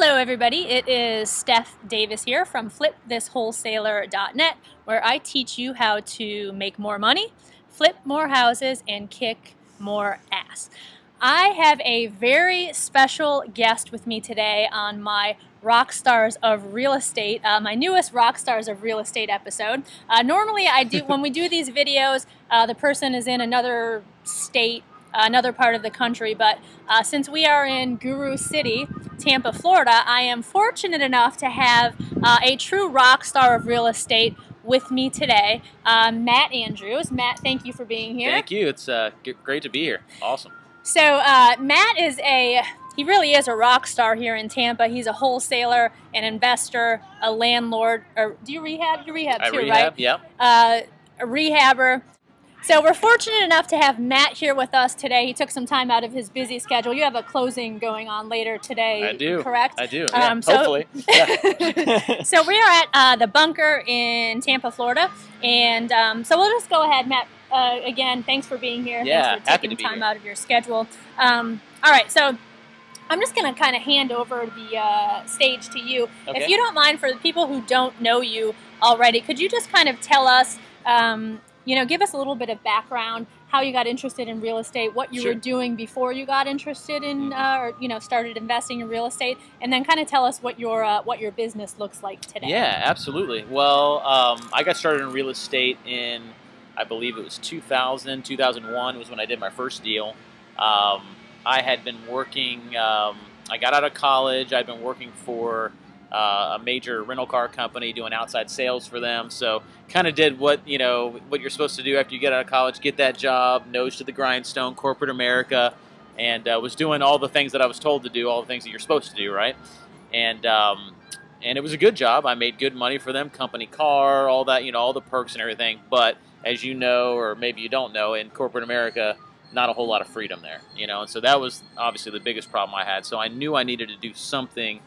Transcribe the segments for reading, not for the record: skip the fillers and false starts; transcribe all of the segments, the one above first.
Hello everybody, it is Steph Davis here from flipthiswholesaler.net, where I teach you how to make more money, flip more houses, and kick more ass. I have a very special guest with me today on my Rockstars of Real Estate, my newest Rockstars of Real Estate episode. Normally when we do these videos, the person is in another state, another part of the country, but since we are in Guru City, Tampa, Florida, I am fortunate enough to have a true rock star of real estate with me today, Matt Andrews. Matt, thank you for being here. Thank you. It's great to be here. Awesome. So Matt is he really is a rock star here in Tampa. He's a wholesaler, an investor, a landlord. Or do you rehab? You rehab too, right? Yeah. A rehabber. So we're fortunate enough to have Matt here with us today. He took some time out of his busy schedule. You have a closing going on later today, I do. Correct? I do, yeah. Hopefully. Yeah. So we are at the Bunker in Tampa, Florida. And so we'll just go ahead, Matt. Again, thanks for being here. Yeah, thanks for taking time out of your schedule. All right, so I'm just going to kind of hand over the stage to you. Okay. If you don't mind, for the people who don't know you already, could you just kind of tell us, give us a little bit of background, how you got interested in real estate, what you Sure. were doing before you got interested in, started investing in real estate, and then kind of tell us what your business looks like today. Yeah, absolutely. Well, I got started in real estate in, I believe it was 2001 was when I did my first deal. I had been working, I got out of college, I'd been working for a major rental car company doing outside sales for them, so kind of did what you're supposed to do after you get out of college, get that job, nose to the grindstone, corporate America, and was doing all the things that I was told to do, all the things that you're supposed to do, right? And it was a good job. I made good money for them, company car, all that, all the perks and everything. But as you know, or maybe you don't know, in corporate America, not a whole lot of freedom there, and so that was obviously the biggest problem I had. So I knew I needed to do something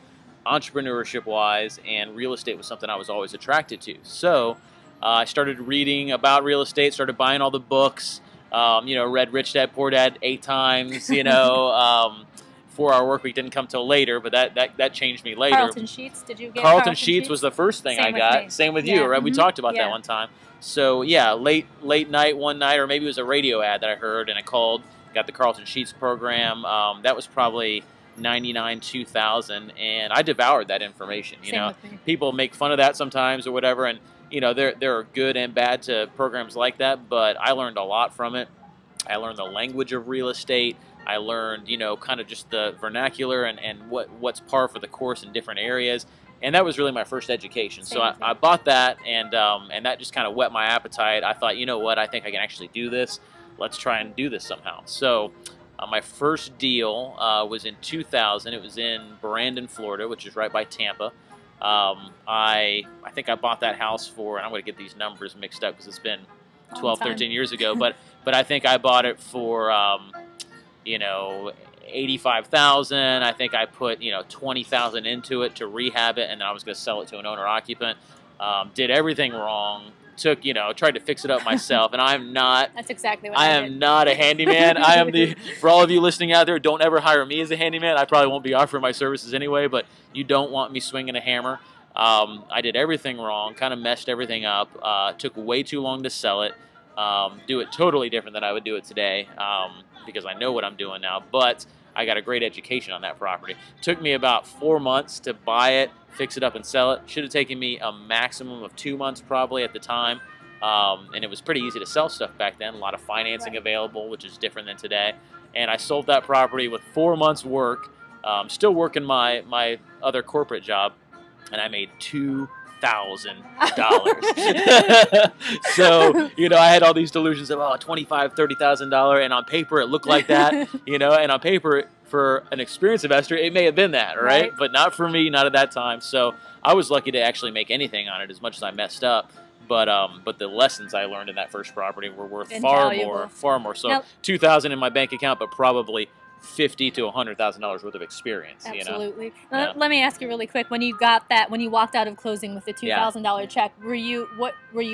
entrepreneurship-wise, and real estate was something I was always attracted to. So I started reading about real estate, started buying all the books, read Rich Dad, Poor Dad 8 times, 4-Hour Workweek didn't come till later, but that changed me later. Carlton Sheets, did you get Carlton Sheets was the first thing I got. Same with you, right? Mm-hmm. We talked about that one time. So yeah, late night one night, or maybe it was a radio ad that I heard, and I called, got the Carlton Sheets program. That was probably 99, 2000, and I devoured that information. People make fun of that sometimes or whatever, and there are good and bad to programs like that, but I learned a lot from it. I learned the language of real estate. I learned kind of just the vernacular and what's par for the course in different areas, and that was really my first education. So I bought that, and that just kind of whet my appetite. I thought, what, I think I can actually do this. Let's try and do this somehow. So my first deal was in 2000. It was in Brandon, Florida, which is right by Tampa. I think I bought that house for, and I'm going to get these numbers mixed up because it's been 12, 13 years ago, but I think I bought it for, $85,000. I think I put, $20,000 into it to rehab it, and then I was going to sell it to an owner-occupant. Did everything wrong. Tried to fix it up myself, and I'm not. That's exactly what I did. am not a handyman. I am for all of you listening out there, don't ever hire me as a handyman. I probably won't be offering my services anyway, but you don't want me swinging a hammer. I did everything wrong, kind of messed everything up, took way too long to sell it, do it totally different than I would do it today, because I know what I'm doing now, but I got a great education on that property. Took me about 4 months to buy it, fix it up, and sell it. Should have taken me a maximum of 2 months probably at the time, and it was pretty easy to sell stuff back then. A lot of financing available, which is different than today. And I sold that property with 4 months' work, still working my other corporate job, and I made $2,000. So, I had all these delusions of, $25,000, $30,000, and on paper it looked like that, and on paper for an experienced investor, it may have been that, right? But not for me, not at that time. So I was lucky to actually make anything on it, as much as I messed up. But the lessons I learned in that first property were worth far more. So now, $2,000 in my bank account, but probably $50,000 to $100,000 worth of experience. Absolutely. Let me ask you really quick: when you got that, when you walked out of closing with the $2,000 check, were you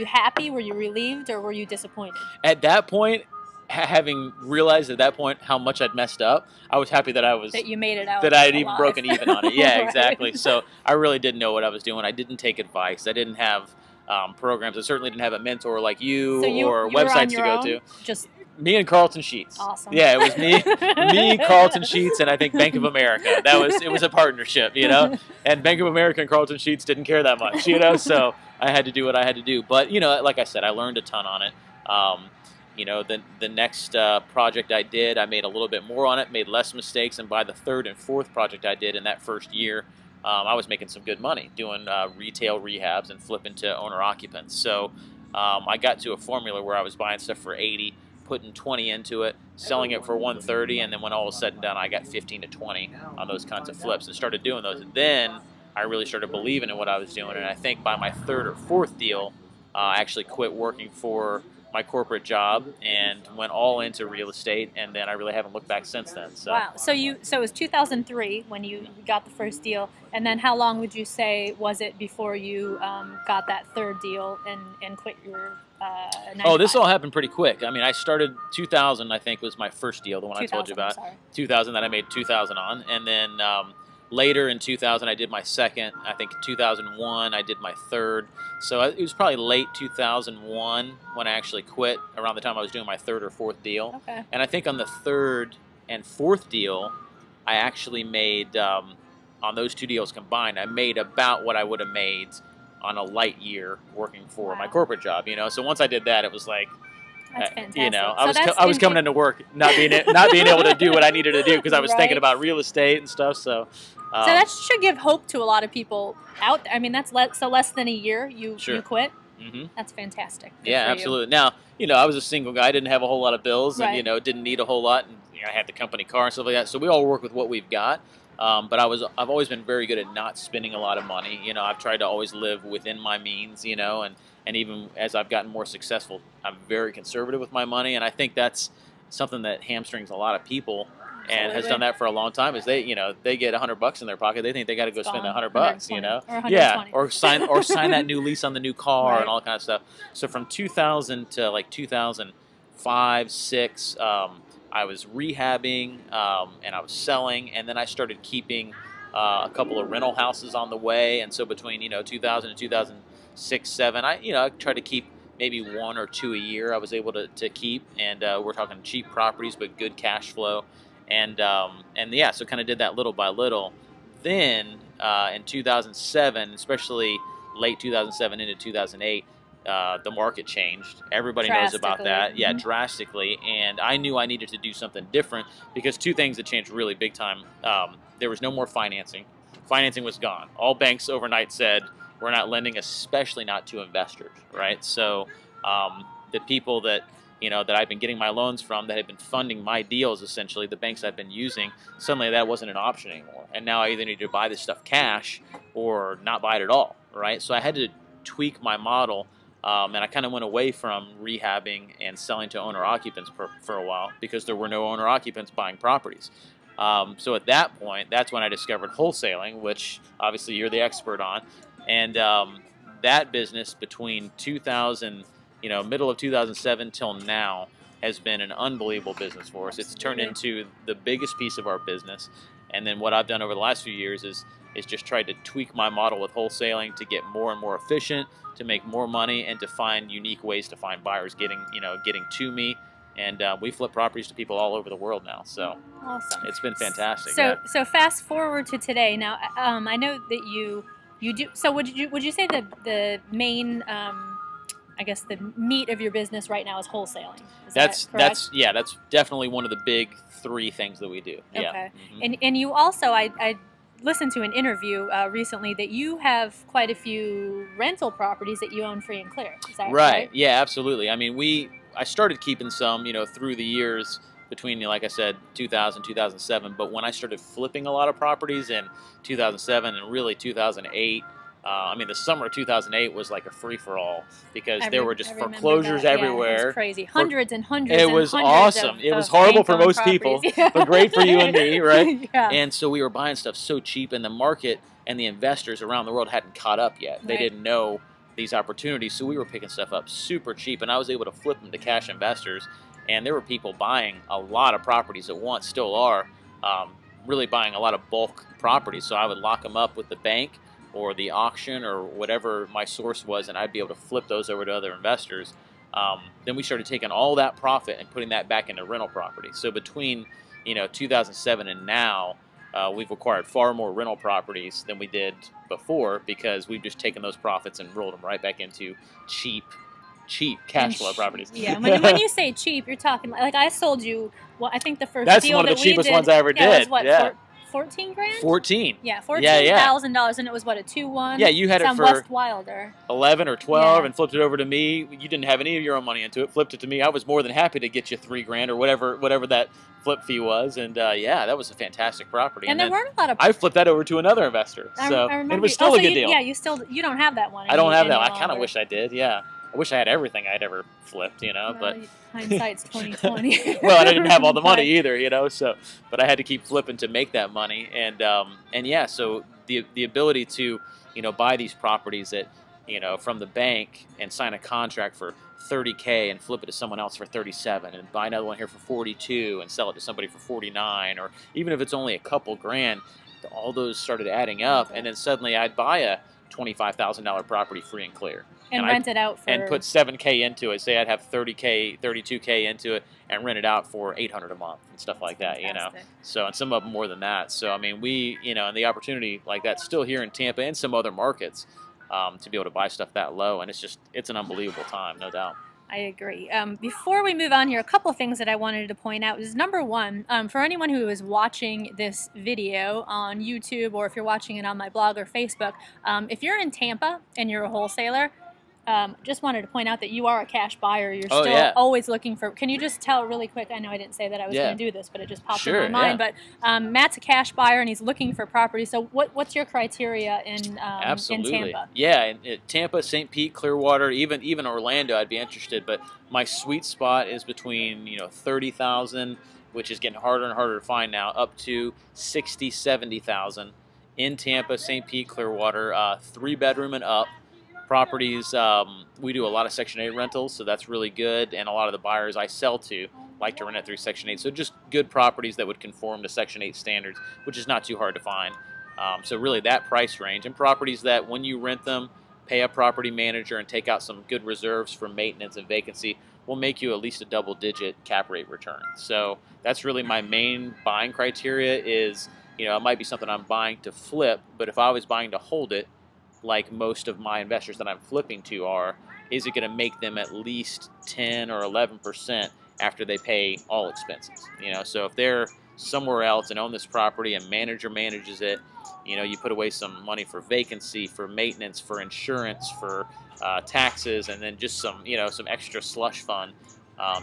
happy? Were you relieved, or were you disappointed? At that point, having realized at that point how much I'd messed up, I was happy that that you made it out. that I had even alive. broken even on it. Yeah, Right. exactly. So I really didn't know what I was doing. I didn't take advice. I didn't have programs. I certainly didn't have a mentor like you, So you or you were on websites to your go own? to. Just Me and Carlton Sheets. awesome. Yeah, it was me, Carlton Sheets, and I think Bank of America. It was a partnership, you know. And Bank of America and Carlton Sheets didn't care that much, you know. So I had to do what I had to do. But you know, like I said, I learned a ton on it. You know, the next project I did, I made a little bit more on it, made less mistakes, and by the third and fourth project I did in that first year, I was making some good money doing retail rehabs and flipping to owner occupants. So I got to a formula where I was buying stuff for 80, putting 20 into it, selling it for 130, and then when all was said and done, I got 15 to 20 on those kinds of flips and started doing those. And then I really started believing in what I was doing, and I think by my third or fourth deal, I actually quit working for my corporate job and went all into real estate, and then I really haven't looked back since then. So. Wow. So it was 2003 when you got the first deal, and then how long would you say was it before you got that third deal and quit your 9 Oh, to this 5? all happened pretty quick. I mean, I started 2000, I think, was my first deal, the one I told you 2000, I'm about. sorry. 2000 that I made 2000 on, and then later in 2000 I did my second. I think 2001 I did my third. So it was probably late 2001 when I actually quit, around the time I was doing my third or fourth deal. Okay. And I think on the third and fourth deal, I actually made, on those two deals combined, I made about what I would have made on a light year working for my corporate job, you know. So once I did that, it was like, That's fantastic. you know, So I was coming into work not being able to do what I needed to do because I was thinking Right. about real estate and stuff. So that should give hope to a lot of people out there. I mean, that's less than a year you quit. Mm-hmm. That's fantastic. Good Yeah, for you. absolutely. Now, you know, I was a single guy, didn't have a whole lot of bills, and Right. you know, didn't need a whole lot, and you know, I had the company car and stuff like that. So we all work with what we've got. But I've always been very good at not spending a lot of money. You know, I've tried to always live within my means. You know, and even as I've gotten more successful, I'm very conservative with my money, and I think that's something that hamstrings a lot of people. And has done that for a long time. Is they get $100 in their pocket, they think they got to go spend $100, you know, or 120. yeah, or sign that new lease on the new car Right. and all kind of stuff. So from 2000 to like 2005, 6, I was rehabbing and I was selling, and then I started keeping a couple of rental houses on the way. And so between 2000 and 2006, 7, I tried to keep maybe 1 or 2 a year. I was able to keep, and we're talking cheap properties but good cash flow. And yeah, so kind of did that little by little. Then in 2007, especially late 2007 into 2008, the market changed. Everybody knows about that. Yeah, drastically. And I knew I needed to do something different because two things that changed really big time. There was no more financing. Financing was gone. All banks overnight said, we're not lending, especially not to investors, right? So the people that that I've been getting my loans from, that had been funding my deals, essentially, the banks I've been using, suddenly that wasn't an option anymore. And now I either need to buy this stuff cash or not buy it at all, right? So I had to tweak my model, and I kind of went away from rehabbing and selling to owner-occupants for a while because there were no owner-occupants buying properties. So at that point, that's when I discovered wholesaling, which obviously you're the expert on. And that business between 2000, middle of 2007 till now has been an unbelievable business for us. It's turned into the biggest piece of our business. And then what I've done over the last few years is just tried to tweak my model with wholesaling to get more and more efficient, to make more money, and to find unique ways to find buyers getting to me. And we flip properties to people all over the world now. So awesome. It's been fantastic. So fast forward to today. Now I know that you do. So would you say the main I guess the meat of your business right now is wholesaling? That's definitely one of the big 3 things that we do. Okay. Yeah. Mm-hmm. And you also I listened to an interview recently that you have quite a few rental properties that you own free and clear. Is that right? Yeah, absolutely. I mean, I started keeping some, through the years between, like I said, 2000, 2007. But when I started flipping a lot of properties in 2007 and really 2008, the summer of 2008 was like a free-for-all because there were just foreclosures everywhere. Yeah, it was crazy. Hundreds and hundreds. It was awesome. It was horrible for most people, but great for you and me, right? Yeah. And so we were buying stuff so cheap, and the market and the investors around the world hadn't caught up yet. They didn't know these opportunities, so we were picking stuff up super cheap, and I was able to flip them to cash investors. and there were people buying a lot of properties at once, still are, really buying a lot of bulk properties. So I would lock them up with the bank or the auction or whatever my source was, and I'd be able to flip those over to other investors. Then we started taking all that profit and putting that back into rental property. So between 2007 and now, we've acquired far more rental properties than we did before, because we've just taken those profits and rolled them right back into cheap cash flow properties. Yeah, when you say cheap, you're talking like I sold you. Well, I think the first That's deal one of the that we cheapest did, ones I ever did. Was what, yeah. 14 grand? 14. Yeah, $14,000, and it was what, a 2-1? Yeah, you had it for West Wilder. 11 or 12, Yeah. and flipped it over to me. You didn't have any of your own money into it. Flipped it to me. I was more than happy to get you $3 grand or whatever that flip fee was. And yeah, that was a fantastic property. And there weren't a lot of. I flipped that over to another investor. So I remember it was still a good deal. Yeah, you don't have that one. I don't have that. I longer. kind of wish I did. Yeah. I wish I had everything I'd ever flipped, Well, but hindsight's 2020. well, I didn't have all the money either, so but I had to keep flipping to make that money, and yeah, so the ability to buy these properties that from the bank and sign a contract for $30K and flip it to someone else for 37, and buy another one here for 42 and sell it to somebody for 49, or even if it's only a couple grand, all those started adding up, and then suddenly I'd buy a $25,000 property free and clear. And rent it out for... And put $7K into it. Say I'd have $30K, $32K into it, and rent it out for $800 a month and stuff like that, So, and some of them more than that. So, I mean, we, and the opportunity like that's still here in Tampa and some other markets to be able to buy stuff that low. And it's an unbelievable time, no doubt. I agree. Before we move on here, a couple things that I wanted to point out is, number one, for anyone who is watching this video on YouTube, or if you're watching it on my blog or Facebook, if you're in Tampa and you're a wholesaler, just wanted to point out that you are a cash buyer. You're still always looking for... Can you just tell really quick? I know I didn't say that I was going to do this, but it just popped in my mind. But Matt's a cash buyer, and he's looking for property. So what's your criteria in Tampa? Yeah, in Tampa, St. Pete, Clearwater, even Orlando, I'd be interested. But my sweet spot is between 30,000, which is getting harder and harder to find now, up to 60, 70,000 in Tampa, St. Pete, Clearwater, 3-bedroom and up. Properties, we do a lot of Section 8 rentals, so that's really good, and a lot of the buyers I sell to like to rent it through Section 8, so just good properties that would conform to Section 8 standards, which is not too hard to find. So really that price range, and properties that when you rent them, pay a property manager and take out some good reserves for maintenance and vacancy, will make you at least a double-digit cap rate return. So that's really my main buying criteria is, it might be something I'm buying to flip, but if I was buying to hold it, like most of my investors that I'm flipping to are, is it going to make them at least 10 or 11% after they pay all expenses? So if they're somewhere else and own this property and manager manages it, you put away some money for vacancy, for maintenance, for insurance, for taxes, and then just some extra slush fund.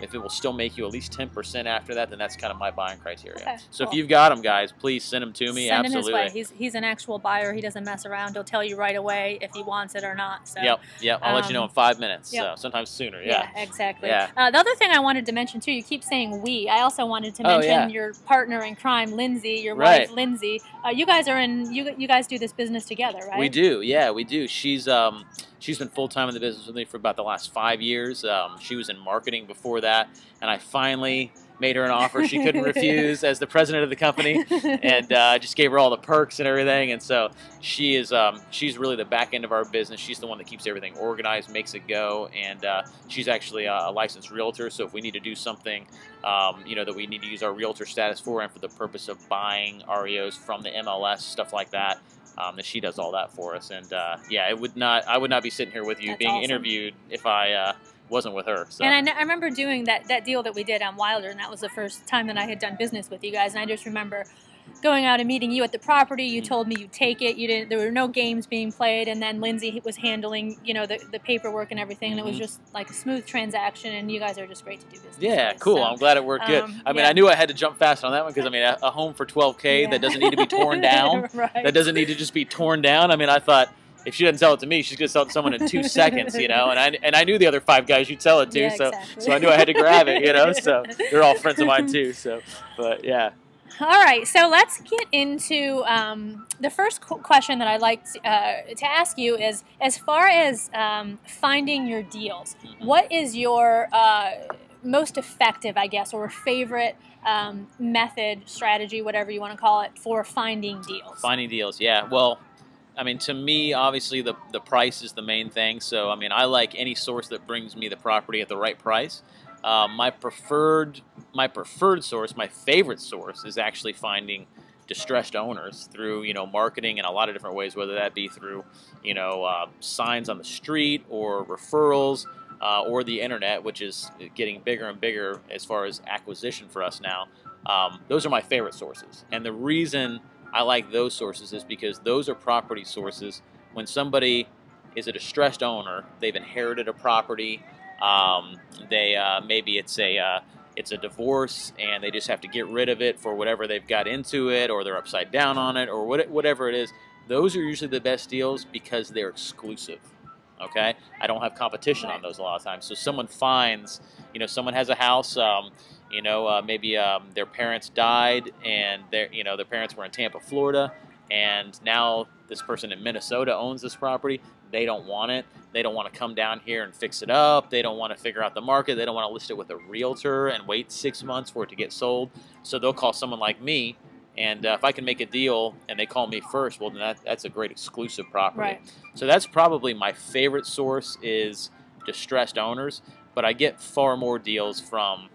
If it will still make you at least 10% after that, then that's kind of my buying criteria. Okay, so cool. If you've got them, guys, please send them to me. Send Absolutely. Him his way. He's an actual buyer. He doesn't mess around. He'll tell you right away if he wants it or not. So, Yep. I'll let you know in 5 minutes. So sometimes sooner. Yeah, exactly. Yeah. The other thing I wanted to mention too, you keep saying we. I also wanted to mention your partner in crime, Lindsay, your wife, Lindsay. You guys are in. You guys do this business together, right? We do. Yeah, we do. She's been full-time in the business with me for about the last 5 years. She was in marketing before that, and I finally made her an offer she couldn't refuse as the president of the company, and just gave her all the perks and everything. And so she's really the back end of our business. She's the one that keeps everything organized, makes it go, and she's actually a licensed realtor. So if we need to do something, that we need to use our realtor status for, and for the purpose of buying REOs from the MLS, stuff like that, that she does all that for us. And I would not be sitting here with you being interviewed if I wasn't with her. So. And I remember doing that deal that we did on Wilder, and that was the first time that I had done business with you guys. And I just remember going out and meeting you at the property. You told me you take it. You didn't. There were no games being played, and then Lindsay was handling, the paperwork and everything. And it was just like a smooth transaction. And you guys are just great to do business. Yeah, with. cool. So, I'm glad it worked good. I mean, I knew I had to jump fast on that one because a home for $12K that doesn't need to be torn down. That doesn't need to just be torn down. I mean, I thought, if she doesn't sell it to me, she's going to sell it to someone in 2 seconds, And I knew the other 5 guys you'd sell it to, so I knew I had to grab it, So they're all friends of mine too. So, but yeah. All right, so let's get into the first question that I'd like to ask you is, as far as finding your deals, what is your most effective, I guess, or favorite method, strategy, whatever you want to call it, for finding deals? Finding deals, yeah. Well, I mean, to me, obviously, the price is the main thing. So, I mean, I like any source that brings me the property at the right price. My preferred source, my favorite source, is actually finding distressed owners through, marketing in a lot of different ways, whether that be through, signs on the street or referrals or the internet, which is getting bigger and bigger as far as acquisition for us now. Those are my favorite sources. And the reason I like those sources is because those are property sources. When somebody is a distressed owner, they've inherited a property, maybe it's a divorce and they just have to get rid of it for whatever they've got into it, or they're upside down on it, or whatever it is. Those are usually the best deals because they're exclusive. Okay, I don't have competition on those a lot of times. So someone finds, someone has a house, maybe their parents died and their parents were in Tampa, Florida, and now this person in Minnesota owns this property. They don't want it. They don't want to come down here and fix it up. They don't want to figure out the market. They don't want to list it with a realtor and wait 6 months for it to get sold. So they'll call someone like me, and if I can make a deal and they call me first, well, then that's a great exclusive property. Right. So that's probably my favorite source, is distressed owners, but I get far more deals from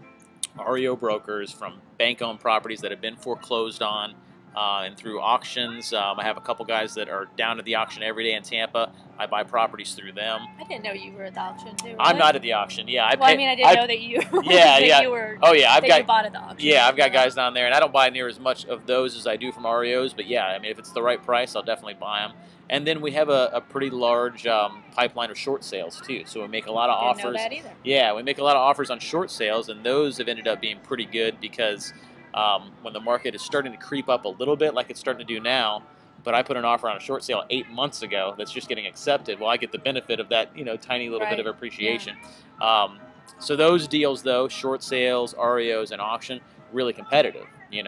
REO brokers, from bank-owned properties that have been foreclosed on, and through auctions. I have a couple guys that are down at the auction every day in Tampa. I buy properties through them. I didn't know you were at the auction too. Really? I'm not at the auction. Yeah, I didn't know that you. Yeah. You were, oh yeah, you bought at the auction. Yeah, I've got guys down there, and I don't buy near as much of those as I do from REOs. But yeah, I mean, if it's the right price, I'll definitely buy them. And then we have a pretty large pipeline of short sales too. So we make a lot of offers. Didn't know that either. Yeah, we make a lot of offers on short sales, and those have ended up being pretty good because when the market is starting to creep up a little bit, like it's starting to do now, but I put an offer on a short sale 8 months ago that's just getting accepted. Well, I get the benefit of that, tiny little bit of appreciation. Yeah. So those deals, though, short sales, REOs, and auction, really competitive.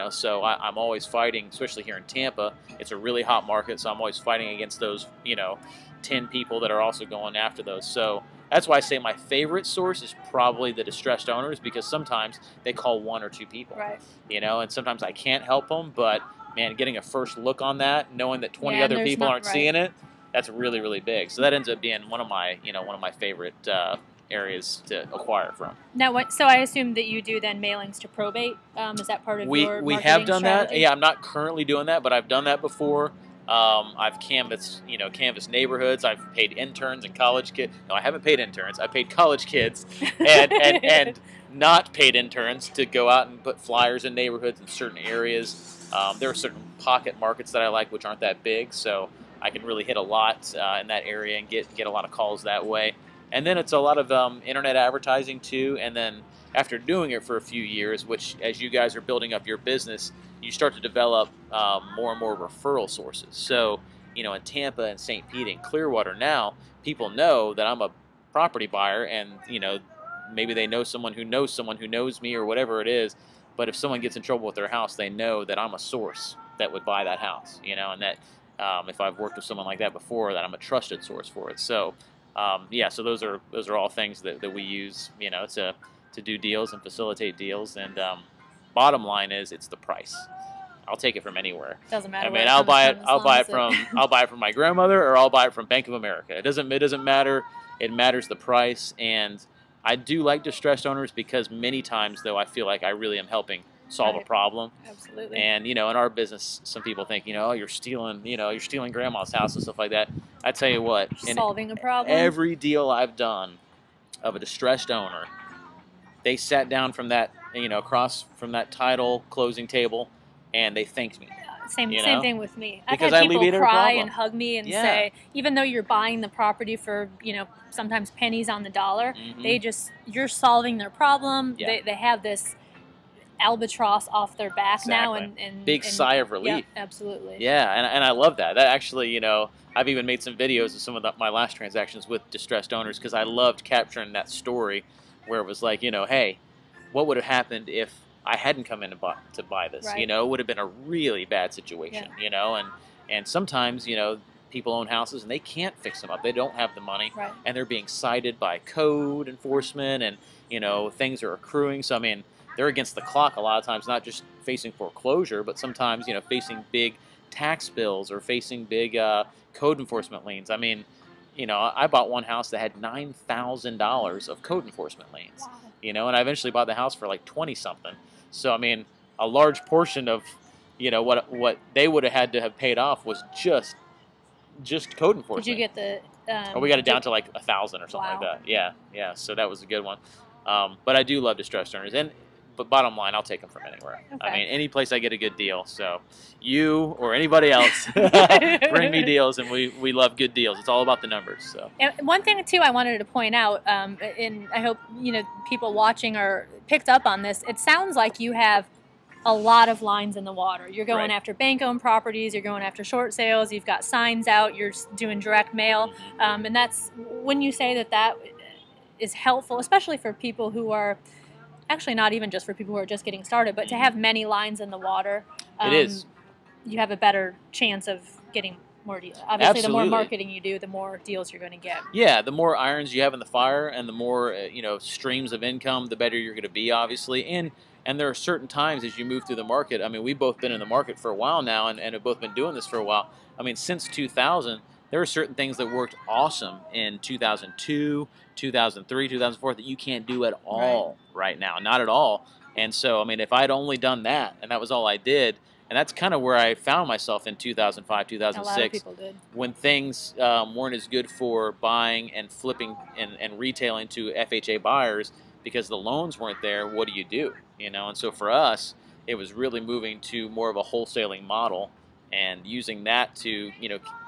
So I'm always fighting, especially here in Tampa. It's a really hot market, so I'm always fighting against those, 10 people that are also going after those. So that's why I say my favorite source is probably the distressed owners, because sometimes they call 1 or 2 people. Right. And sometimes I can't help them, but man, getting a first look on that, knowing that 20 other people aren't seeing it, that's really, really big. So that ends up being one of my favorite areas to acquire from. Now, so I assume that you do then mailings to probate. Is that part of your we have done strategy? that. Yeah, I'm not currently doing that, but I've done that before. I've canvassed neighborhoods. I've paid interns and college kids. No, I haven't paid interns. I paid college kids and not paid interns to go out and put flyers in neighborhoods in certain areas. There are certain pocket markets that I like, which aren't that big, so I can really hit a lot in that area and get a lot of calls that way. And then it's a lot of internet advertising too. And then after doing it for a few years, which as you guys are building up your business, you start to develop more and more referral sources. So, in Tampa and St. Pete and Clearwater now, people know that I'm a property buyer, and, maybe they know someone who knows me or whatever it is. But if someone gets in trouble with their house, they know that I'm a source that would buy that house, and that if I've worked with someone like that before, that I'm a trusted source for it. So, so those are all things that we use, to do deals and facilitate deals. And bottom line is, it's the price. I'll take it from anywhere. Doesn't matter. I mean, I'll buy it from my grandmother, or I'll buy it from Bank of America. It doesn't matter. It matters the price. And I do like distressed owners because many times, though, I feel like I really am helping solve a problem. Absolutely. And in our business, some people think, you're stealing grandma's house and stuff like that. I tell you what, solving a problem. Every deal I've done of a distressed owner, they sat down from that, across from that title closing table, and they thanked me. Same thing with me. Because I've had people cry and hug me and say, even though you're buying the property for, sometimes pennies on the dollar, you're solving their problem. Yeah. They have this albatross off their back now, and big sigh of relief. Yeah, absolutely. Yeah, and I love that. That actually, I've even made some videos of some of my last transactions with distressed owners, because I loved capturing that story where it was like, hey, what would have happened if I hadn't come in to buy this? Right. It would have been a really bad situation. And sometimes, people own houses and they can't fix them up. They don't have the money, Right. and they're being cited by code enforcement, and things are accruing. So I mean, they're against the clock a lot of times, not just facing foreclosure, but sometimes facing big tax bills or facing big code enforcement liens. I mean, I bought one house that had $9,000 of code enforcement liens. Wow. And I eventually bought the house for like 20 something. So I mean, a large portion of what they would have had to have paid off was just code enforcement. Did you get the? Oh, we got it down to like 1,000 or something Wow. like that. Yeah. So that was a good one. But I do love distressed earners, but bottom line, I'll take them from anywhere. Okay. I mean, any place I get a good deal. So you or anybody else, bring me deals, and we love good deals. It's all about the numbers. So. And one thing too, I wanted to point out, and I hope people watching are picked up on this. It sounds like you have a lot of lines in the water. You're going Right. after bank-owned properties. You're going after short sales. You've got signs out. You're doing direct mail, and that's when you say that is helpful, especially for people who are. Actually, not even just for people who are just getting started, but to have many lines in the water, It is. You have a better chance of getting more deals. Obviously, the more Absolutely. marketing you do, the more deals you're going to get. Yeah, the more irons you have in the fire, and the more streams of income, the better you're going to be, obviously. And there are certain times as you move through the market. I mean, we've both been in the market for a while now, and have both been doing this for a while. I mean, since 2000, there are certain things that worked awesome in 2002, 2003, 2004 that you can't do at all right now, not at all. And so, I mean, if I'd only done that, and that was all I did, and that's kind of where I found myself in 2005, 2006. A lot of people did. When things weren't as good for buying and flipping and retailing to FHA buyers because the loans weren't there. What do? And so for us, it was really moving to more of a wholesaling model and using that to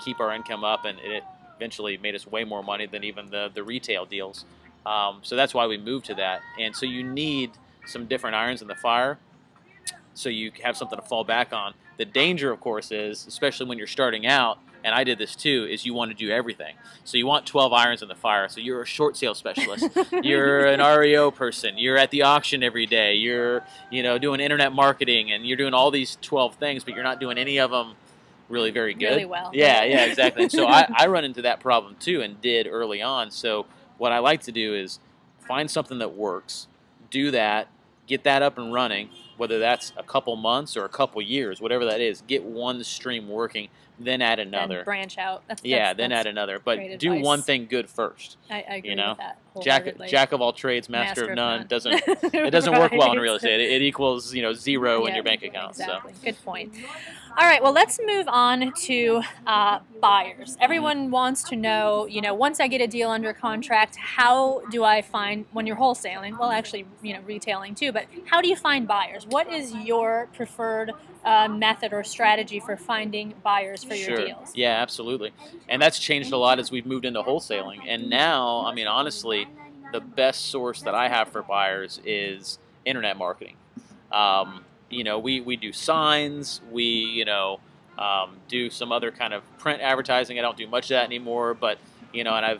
keep our income up, and it eventually made us way more money than even the retail deals. So that's why we moved to that. And so you need some different irons in the fire so you have something to fall back on. The danger, of course, is, especially when you're starting out, and I did this too, is you want to do everything. So you want 12 irons in the fire. So you're a short sale specialist. You're an REO person. You're at the auction every day. You're doing internet marketing, and you're doing all these 12 things, but you're not doing any of them really very good. Really well. Yeah, exactly. And so I run into that problem too, and did early on. So what I like to do is find something that works, do that, get that up and running, whether that's a couple months or a couple years, whatever that is. Get one stream working, then add another. And branch out. Then add another. But do advice. one thing good first. I agree with that. Jack of all trades, master of none. It doesn't Right. work well in real estate. It equals zero in your bank account. Exactly. So. Good point. All right. Well, let's move on to buyers. Everyone wants to know, once I get a deal under contract, how do I find, when you're wholesaling, well, actually, retailing too, but how do you find buyers? What is your preferred method or strategy for finding buyers for your deals? Yeah, absolutely. And that's changed a lot as we've moved into wholesaling. And now, I mean, honestly, the best source that I have for buyers is internet marketing. We do signs, we do some other kind of print advertising. I don't do much of that anymore, but and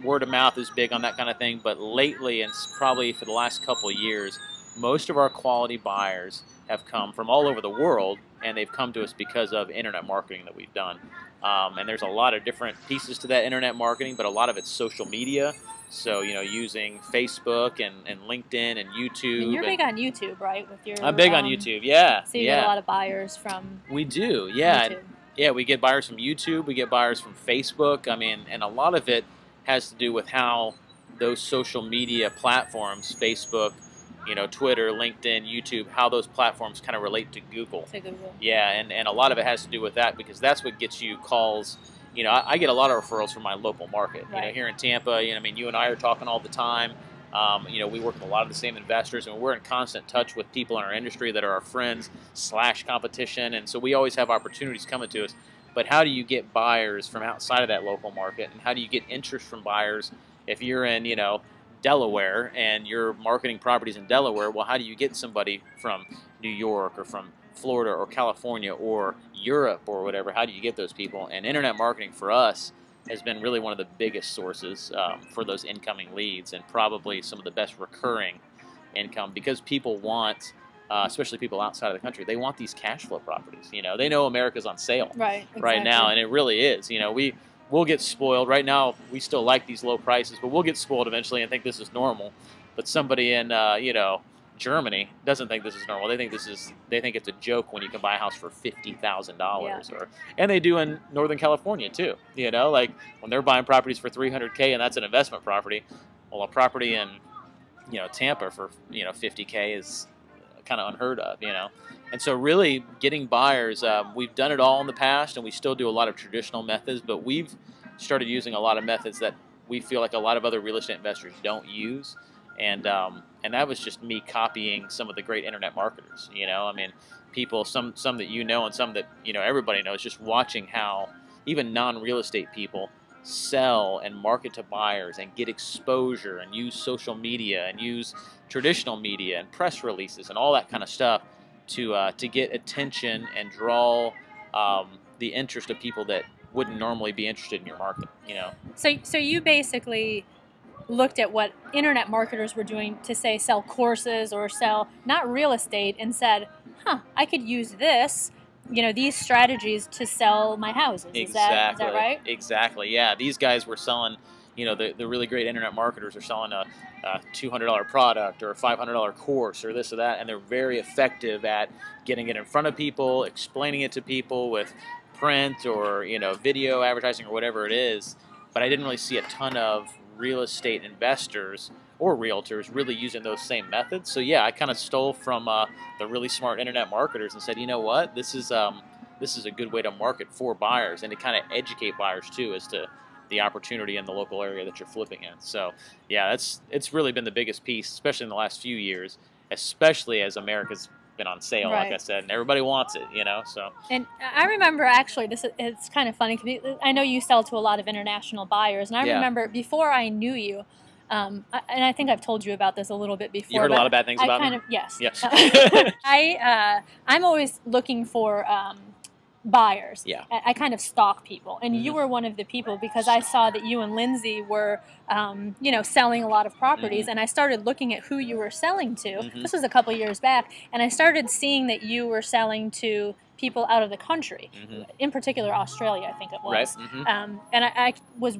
word of mouth is big on that kind of thing. But lately, and probably for the last couple of years, most of our quality buyers have come from all over the world, and they've come to us because of internet marketing that we've done. And there's a lot of different pieces to that internet marketing, but a lot of it's social media. So, using Facebook and LinkedIn and YouTube. And you're big on YouTube, right? I'm big on YouTube, yeah. So you get a lot of buyers from We do, yeah. YouTube. Yeah, we get buyers from YouTube, we get buyers from Facebook. I mean, and a lot of it has to do with how those social media platforms, Facebook, Twitter, LinkedIn, YouTube, how those platforms kind of relate to Google. To Google. Yeah, and a lot of it has to do with that, because that's what gets you calls. I get a lot of referrals from my local market. Right. Here in Tampa, you and I are talking all the time. We work with a lot of the same investors, and we're in constant touch with people in our industry that are our friends / competition, and so we always have opportunities coming to us. But how do you get buyers from outside of that local market, and how do you get interest from buyers if you're in, Delaware and you're marketing properties in Delaware? Well, how do you get somebody from New York or from Florida or California or Europe or whatever? How do you get those people? And internet marketing for us has been really one of the biggest sources for those incoming leads, and probably some of the best recurring income, because people want especially people outside of the country, they want these cash flow properties. You know, they know America's on sale Right. Exactly. right now, and it really is. You know, we'll get spoiled. Right now, we still like these low prices, but we'll get spoiled eventually and think this is normal. But somebody in you know, Germany doesn't think this is normal. They think it's a joke when you can buy a house for $50,000, or and they do in Northern California too. You know, like when they're buying properties for $300K and that's an investment property. Well, a property in, you know, Tampa for, you know, $50K is kind of unheard of, you know. And so really getting buyers, we've done it all in the past, and we still do a lot of traditional methods, but we've started using a lot of methods that we feel like a lot of other real estate investors don't use. And that was just me copying some of the great internet marketers, you know. I mean, people, some that you know and some that, you know, everybody knows, just watching how even non-real estate people sell and market to buyers and get exposure and use social media and use traditional media and press releases and all that kind of stuff to get attention and draw the interest of people that wouldn't normally be interested in your market, you know. So you basically looked at what internet marketers were doing to say sell courses or sell not real estate and said, I could use this, you know, these strategies to sell my houses. Is that right? Exactly. Yeah. These guys were selling, you know, the really great internet marketers are selling a $200 product or a $500 course or this or that, and they're very effective at getting it in front of people, explaining it to people with print or, you know, video advertising or whatever it is. But I didn't really see a ton of real estate investors or realtors really using those same methods. So yeah, I kind of stole from the really smart internet marketers and said, you know what, this is a good way to market for buyers and to kind of educate buyers too as to the opportunity in the local area that you're flipping in. So yeah, it's really been the biggest piece, especially in the last few years, especially as America's been on sale, Right. like I said, and everybody wants it, you know. So And I remember actually, it's kind of funny because I know you sell to a lot of international buyers, and I Yeah. remember before I knew you, and I think I've told you about this a little bit before. you heard a lot of bad things about me? Yes. Yes. I'm always looking for buyers. Yeah. I kind of stalk people, and you were one of the people because I saw that you and Lindsay were, you know, selling a lot of properties, and I started looking at who you were selling to. This was a couple years back, and I started seeing that you were selling to people out of the country, in particular Australia, I think it was. Right. And I was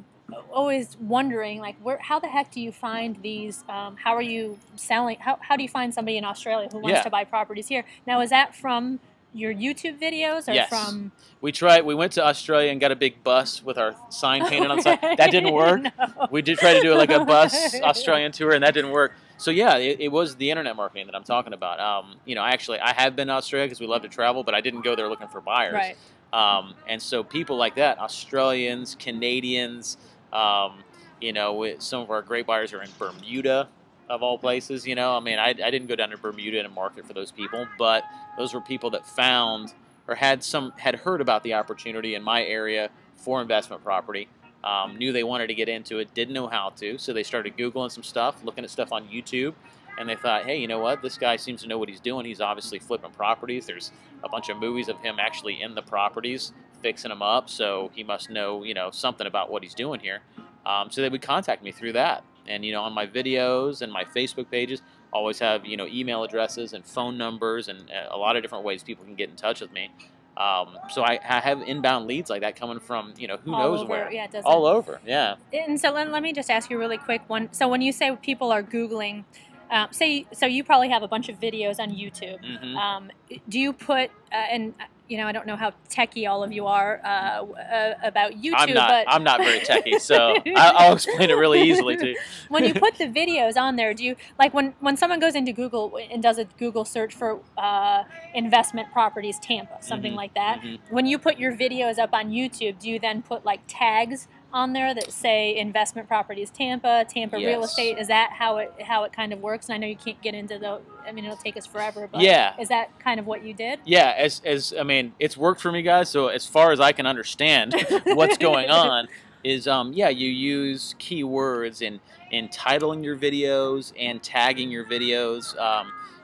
always wondering, like, how the heck do you find these? How are you selling? How do you find somebody in Australia who wants to buy properties here? Now, is that from your YouTube videos or Yes. from? We went to Australia and got a big bus with our sign painted on the side. That didn't work. No. We did try to do like a bus Australian tour, and that didn't work. So yeah, it was the internet marketing that I'm talking about. You know, I have been to Australia because we love to travel, but I didn't go there looking for buyers. Right. And so people like that, Australians, Canadians, you know, some of our great buyers are in Bermuda, of all places. You know, I mean, I didn't go down to Bermuda and market for those people, but those were people that found or had heard about the opportunity in my area for investment property, knew they wanted to get into it, didn't know how to, so they started Googling some stuff, looking at stuff on YouTube, and they thought, hey, you know what, this guy seems to know what he's doing. He's obviously flipping properties. There's a bunch of movies of him actually in the properties, fixing them up, so he must know, you know, something about what he's doing here. So they would contact me through that. And, you know, on my videos and my Facebook pages, always have, you know, email addresses and phone numbers and a lot of different ways people can get in touch with me. So I have inbound leads like that coming from, you know, who All knows over, where. yeah, it doesn't- All over, yeah. And so let me just ask you a really quick one. So when you say people are Googling, so you probably have a bunch of videos on YouTube. Do you put, and you know, I don't know how techie all of you are about YouTube, I'm not very techie, so I'll explain it really easily to you. When you put the videos on there, do you, like when someone goes into Google and does a Google search for investment properties Tampa, something like that, when you put your videos up on YouTube, do you then put like tags on there that say investment properties Tampa real estate? Is that how it kind of works? And I know you can't get into the, I mean, it'll take us forever, but is that kind of what you did? Yeah, as I mean, it's worked for me, guys. So as far as I can understand what's going on is, yeah, you use keywords in titling your videos and tagging your videos.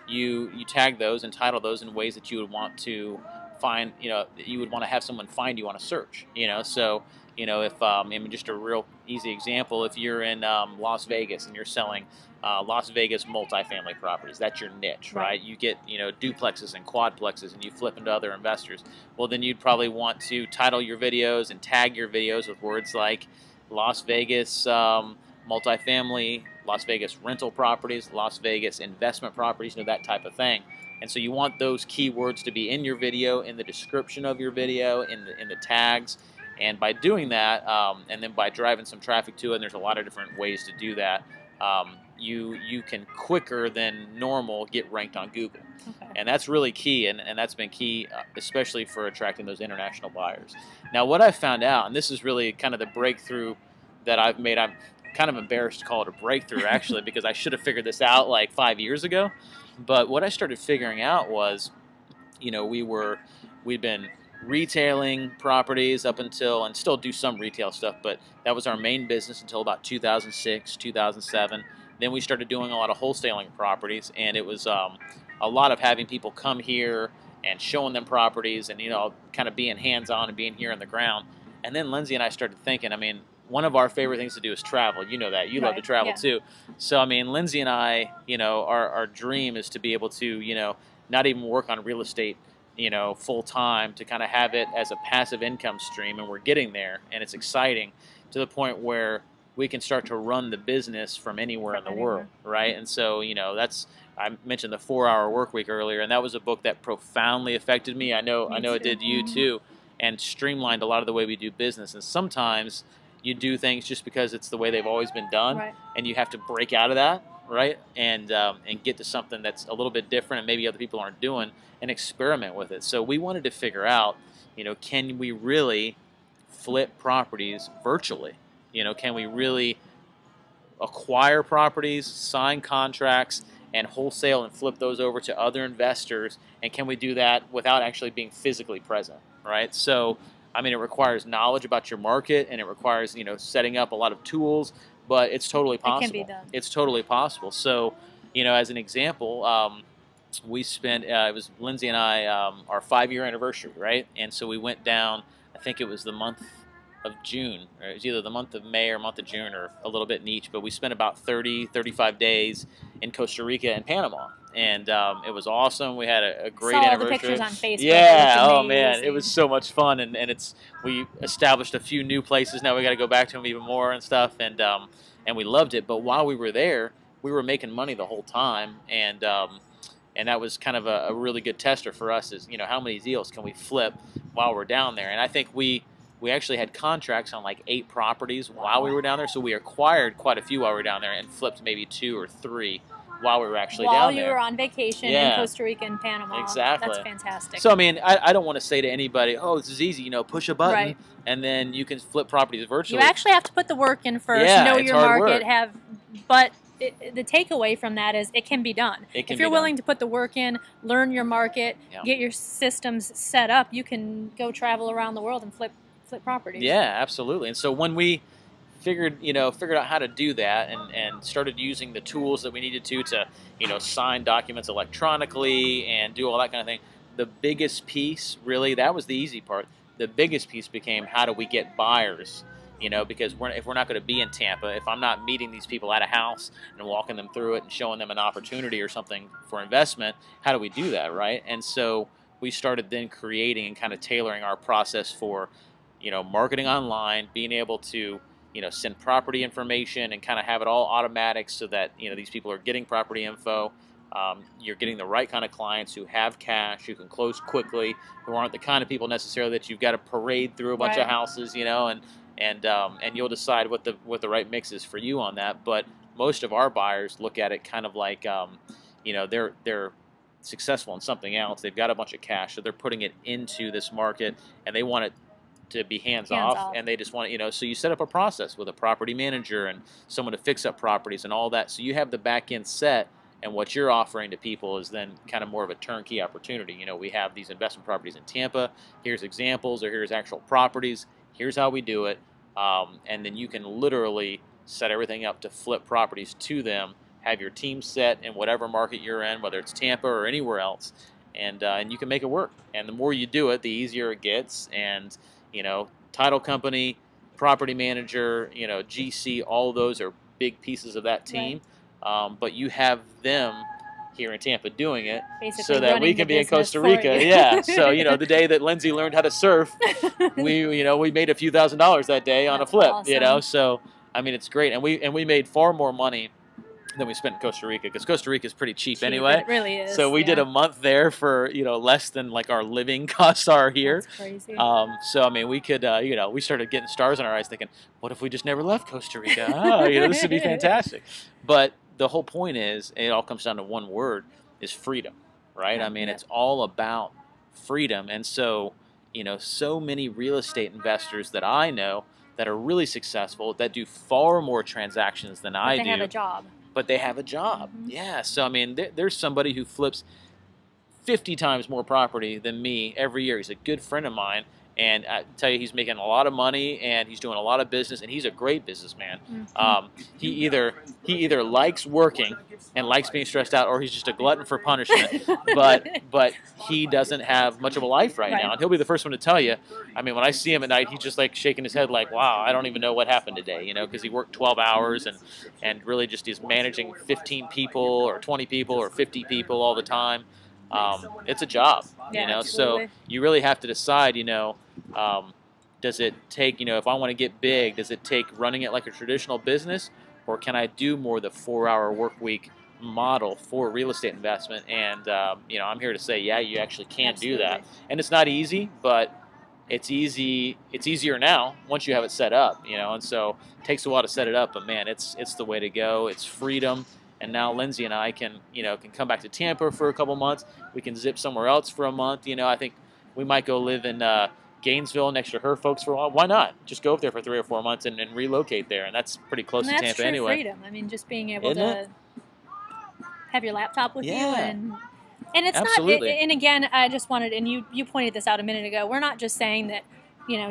You tag those and title those in ways that you would want to find, you know, you would want to have someone find you on a search, you know. So You know, if I mean, just a real easy example, if you're in Las Vegas and you're selling Las Vegas multifamily properties, that's your niche, right? You get, you know, duplexes and quadplexes, and you flip into other investors. Well, then you'd probably want to title your videos and tag your videos with words like Las Vegas multifamily, Las Vegas rental properties, Las Vegas investment properties, you know, that type of thing. And so you want those keywords to be in your video, in the description of your video, in the tags. And by doing that, and then by driving some traffic to it, and there's a lot of different ways to do that, you can quicker than normal get ranked on Google. Okay. And that's really key, and that's been key, especially for attracting those international buyers. Now, what I've found out, and this is really kind of the breakthrough that I've made, I'm kind of embarrassed to call it a breakthrough, actually, because I should have figured this out like 5 years ago. But what I started figuring out was, you know, we'd been retailing properties up until, and still do some retail stuff, but that was our main business until about 2006, 2007. Then we started doing a lot of wholesaling properties, and it was a lot of having people come here and showing them properties, and, you know, kind of being hands-on and being here on the ground. And then Lindsay and I started thinking, I mean, one of our favorite things to do is travel. You know that. You love to travel too. So, I mean, Lindsay and I, you know, our dream is to be able to, you know, not even work on real estate, you know, full time, to kind of have it as a passive income stream. And we're getting there, and it's exciting to the point where we can start to run the business from anywhere in the world, right? And so, you know, that's, I mentioned the 4-hour work week earlier, and that was a book that profoundly affected me. I know it did you too, and streamlined a lot of the way we do business. And sometimes you do things just because it's the way they've always been done, and you have to break out of that, right? And get to something that's a little bit different and maybe other people aren't doing, and experiment with it. So we wanted to figure out, you know, can we really flip properties virtually? You know, can we really acquire properties, sign contracts, and wholesale and flip those over to other investors? And can we do that without actually being physically present, right? So, I mean, it requires knowledge about your market, and it requires, you know, setting up a lot of tools, but it's totally possible. It can be done. It's totally possible. So, you know, as an example, we spent, it was Lindsay and I, our 5-year anniversary, right? And so we went down, I think it was the month of June, or it was either the month of May or month of June, or a little bit in each, but we spent about 35 days in Costa Rica and Panama. And it was awesome. We had a great anniversary. Saw the pictures on Facebook. Yeah, oh man, it was so much fun, and we established a few new places. Now we got to go back to them even more and stuff, and we loved it. But while we were there, we were making money the whole time, and that was kind of a really good tester for us. Is, you know, how many deals can we flip while we're down there? And I think we actually had contracts on like 8 properties while we were down there, so we acquired quite a few while we were down there, and flipped maybe 2 or 3 while we were actually down there. While you were on vacation in Costa Rica and Panama. Exactly. That's fantastic. So, I mean, I don't want to say to anybody, oh, this is easy, you know, push a button, and then you can flip properties virtually. You actually have to put the work in first, know your market, but the takeaway from that is it can be done. If you're willing to put the work in, learn your market, get your systems set up, you can go travel around the world and flip properties. Yeah, absolutely. And so when we figured out how to do that, and started using the tools that we needed to, you know, sign documents electronically and do all that kind of thing, the biggest piece, really, that was the easy part. The biggest piece became, how do we get buyers? You know, because if we're not going to be in Tampa, if I'm not meeting these people at a house and walking them through it and showing them an opportunity or something for investment, how do we do that, right? And so we started then creating and kind of tailoring our process for, you know, marketing online, being able to, you know, send property information and kind of have it all automatic, so that, you know, these people are getting property info. You're getting the right kind of clients who have cash, who can close quickly, who aren't the kind of people necessarily that you've got to parade through a bunch of houses, you know, and you'll decide what the right mix is for you on that. But most of our buyers look at it kind of like, you know, they're successful in something else. They've got a bunch of cash, so they're putting it into this market, and they want it to be hands off, and they just want, you know, so you set up a process with a property manager and someone to fix up properties and all that, so you have the back end set, and what you're offering to people is then kind of more of a turnkey opportunity. You know, we have these investment properties in Tampa, here's examples, or here's actual properties, here's how we do it, and then you can literally set everything up to flip properties to them, have your team set in whatever market you're in, whether it's Tampa or anywhere else, and you can make it work. And the more you do it, the easier it gets. And, you know, title company, property manager, you know, GC, all of those are big pieces of that team. Right. But you have them here in Tampa doing it, basically so that we can be in Costa Rica. Yeah. So, you know, the day that Lindsay learned how to surf, we made a few $1,000s that day on a flip. Awesome. You know, so I mean, it's great, and we made far more money than we spent in Costa Rica, because Costa Rica is pretty cheap anyway. It really is. So we did a month there for, you know, less than like our living costs are here. That's crazy. So I mean, we could, you know, we started getting stars in our eyes, thinking, what if we just never left Costa Rica? Oh, you know, this would be fantastic. But the whole point is, it all comes down to one word: is freedom, right? I mean, it's all about freedom. And so, you know, so many real estate investors that I know that are really successful, that do far more transactions than I do. They have a job. But they have a job. Mm-hmm. Yeah. So, I mean, there's somebody who flips 50 times more property than me every year. He's a good friend of mine. And I tell you, he's making a lot of money, and he's doing a lot of business, and he's a great businessman. Mm-hmm. He either likes working and likes being stressed out, or he's just a glutton for punishment. but he doesn't have much of a life right now, and he'll be the first one to tell you. I mean, when I see him at night, he's just like shaking his head, like, "Wow, I don't even know what happened today," you know, because he worked 12 hours and really just is managing 15 people or 20 people or 50 people all the time. It's a job, you know, absolutely. So you really have to decide, you know, does it take, you know, if I want to get big, does it take running it like a traditional business, or can I do more the 4-hour work week model for real estate investment? And, you know, I'm here to say, yeah, you actually can absolutely. Do that. And it's not easy, but it's easier now once you have it set up, you know, and so it takes a while to set it up, but man, it's the way to go. It's freedom. And now Lindsay and I can come back to Tampa for a couple months. We can zip somewhere else for a month. You know, I think we might go live in Gainesville next to her folks for a while. Why not? Just go up there for 3 or 4 months and relocate there. And that's pretty close to Tampa anyway. That's true freedom. I mean, just being able to have your laptop with you. And it's absolutely. Not, and again, I just wanted, and you pointed this out a minute ago, we're not just saying that, you know,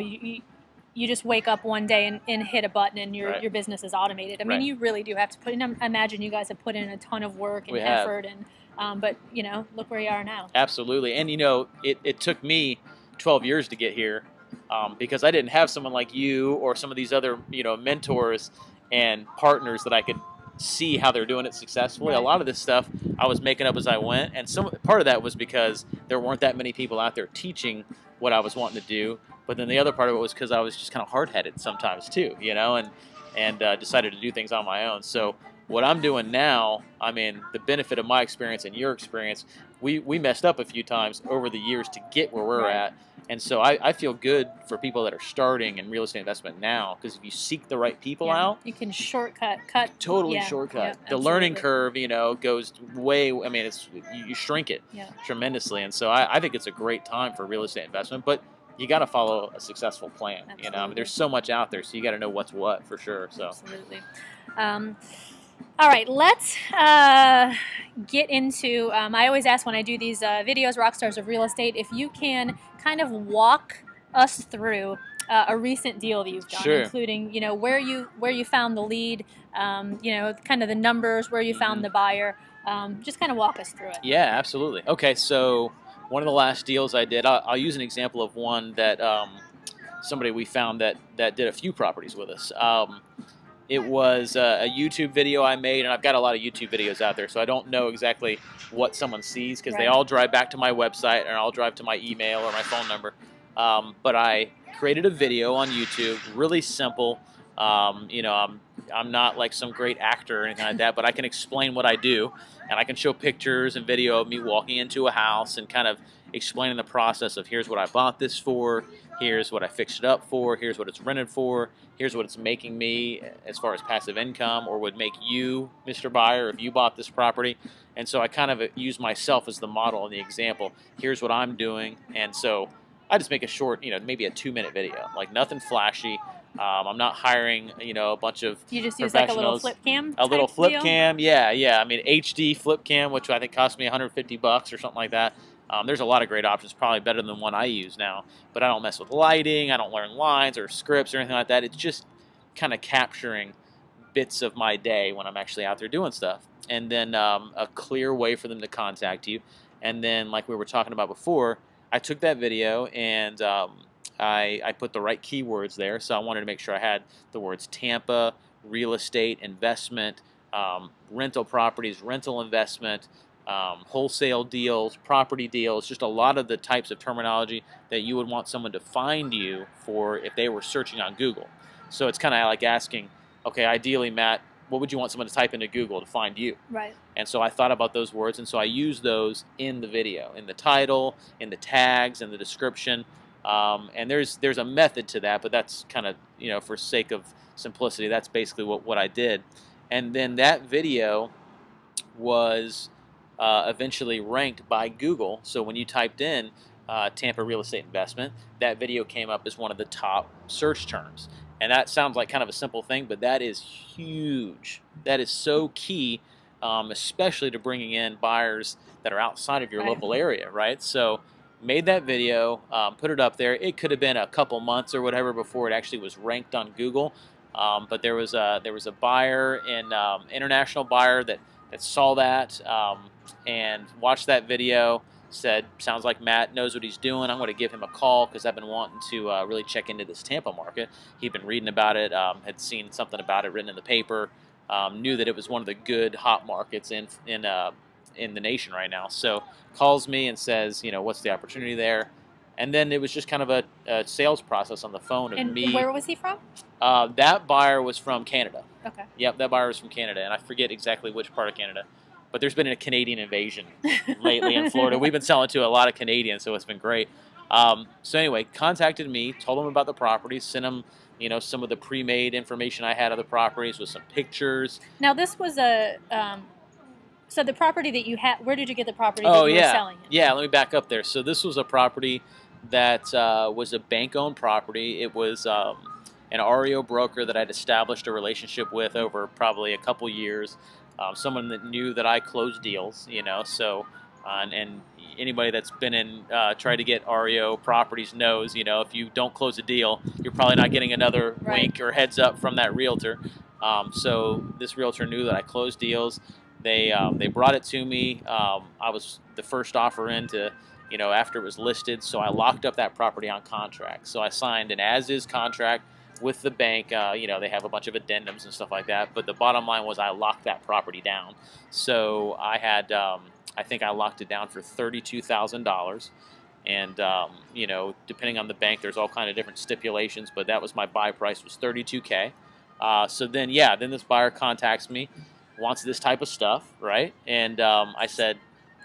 you just wake up one day and hit a button and your business is automated. I mean, you really do have to put in, I imagine you guys have put in a ton of work and effort, and but, you know, look where you are now. Absolutely. And, you know, it took me 12 years to get here because I didn't have someone like you or some of these other, you know, mentors and partners that I could see how they're doing it successfully. Right. A lot of this stuff I was making up as I went, and part of that was because there weren't that many people out there teaching what I was wanting to do. But then the other part of it was because I was just kind of hard-headed sometimes too, you know, and decided to do things on my own. So what I'm doing now, I mean, the benefit of my experience and your experience, we messed up a few times over the years to get where we're at. And so I feel good for people that are starting in real estate investment now, because if you seek the right people out, you can shortcut. Shortcut. The learning curve, you know, goes way, I mean, you shrink it tremendously. And so I think it's a great time for real estate investment, but you got to follow a successful plan. Absolutely. You know, I mean, there's so much out there, so you got to know what's what for sure. So absolutely. All right, let's get into. I always ask when I do these videos, Rockstars of Real Estate, if you can kind of walk us through a recent deal that you've done, including, you know, where you found the lead, you know, kind of the numbers, where you found the buyer. Just kind of walk us through it. Yeah, absolutely. Okay, so one of the last deals I did, I'll use an example of one that somebody we found that did a few properties with us. It was a YouTube video I made, and I've got a lot of YouTube videos out there, so I don't know exactly what someone sees, because they all drive back to my website, and I'll drive to my email or my phone number. But I created a video on YouTube, really simple. You know, I'm not like some great actor or anything like that, but I can explain what I do, and I can show pictures and video of me walking into a house and kind of explaining the process of, here's what I bought this for, here's what I fixed it up for, here's what it's rented for, here's what it's making me as far as passive income, or would make you, Mr. Buyer, if you bought this property. And so I kind of use myself as the model and the example. Here's what I'm doing. And so I just make a short, you know, maybe a 2-minute video, like nothing flashy. I'm not hiring, you know, a bunch of You just use like a little flip cam? A little flip cam, yeah. I mean, HD flip cam, which I think cost me $150 or something like that. There's a lot of great options, probably better than the one I use now. But I don't mess with lighting, I don't learn lines or scripts or anything like that. It's just kind of capturing bits of my day when I'm actually out there doing stuff. And then a clear way for them to contact you. And then, like we were talking about before, I took that video and I put the right keywords there, so I wanted to make sure I had the words Tampa, real estate, investment, rental properties, rental investment, wholesale deals, property deals, just a lot of the types of terminology that you would want someone to find you for if they were searching on Google. So it's kind of like asking, okay, ideally, Matt, what would you want someone to type into Google to find you? Right. And so I thought about those words, and so I used those in the video, in the title, in the tags, in the description. And there's a method to that, but that's kind of, for sake of simplicity, that's basically what I did. And then that video was eventually ranked by Google. So when you typed in Tampa real estate investment, that video came up as one of the top search terms. And that sounds like kind of a simple thing, but that is huge. That is so key, especially to bringing in buyers that are outside of your local area, right? So made that video, put it up there. It could have been a couple months or whatever before it actually was ranked on Google. But there was a buyer, international buyer that saw that and watched that video, said, sounds like Matt knows what he's doing. I'm going to give him a call because I've been wanting to really check into this Tampa market. He'd been reading about it, had seen something about it written in the paper, knew that it was one of the good hot markets in the nation right now. So calls me and says, what's the opportunity there? And then it was just kind of a sales process on the phone of and me. Where was he from? That buyer was from Canada. Okay. Yep, that buyer was from Canada, and I forget exactly which part of Canada. But there's been a Canadian invasion lately in Florida. We've been selling to a lot of Canadians, so it's been great. So anyway, contacted me, told them about the property, sent them, some of the pre-made information I had of the properties with some pictures. Now this was so the property that you had, where did you get the property that you were selling it? Yeah, let me back up there. So this was a property that was a bank-owned property. It was an REO broker that I'd established a relationship with over probably a couple years. Someone that knew that I closed deals, so and anybody that's been in tried to get REO properties knows, if you don't close a deal, you're probably not getting another wink or heads up from that realtor. So this realtor knew that I closed deals. They brought it to me. I was the first offer in to, after it was listed, so I locked up that property on contract. So I signed an as-is contract with the bank. They have a bunch of addendums and stuff like that, but the bottom line was I locked that property down. So I had, I think I locked it down for $32,000, and depending on the bank, there's all kind of different stipulations, but that was my buy price, was $32K. So then this buyer contacts me, wants this type of stuff, right? And I said,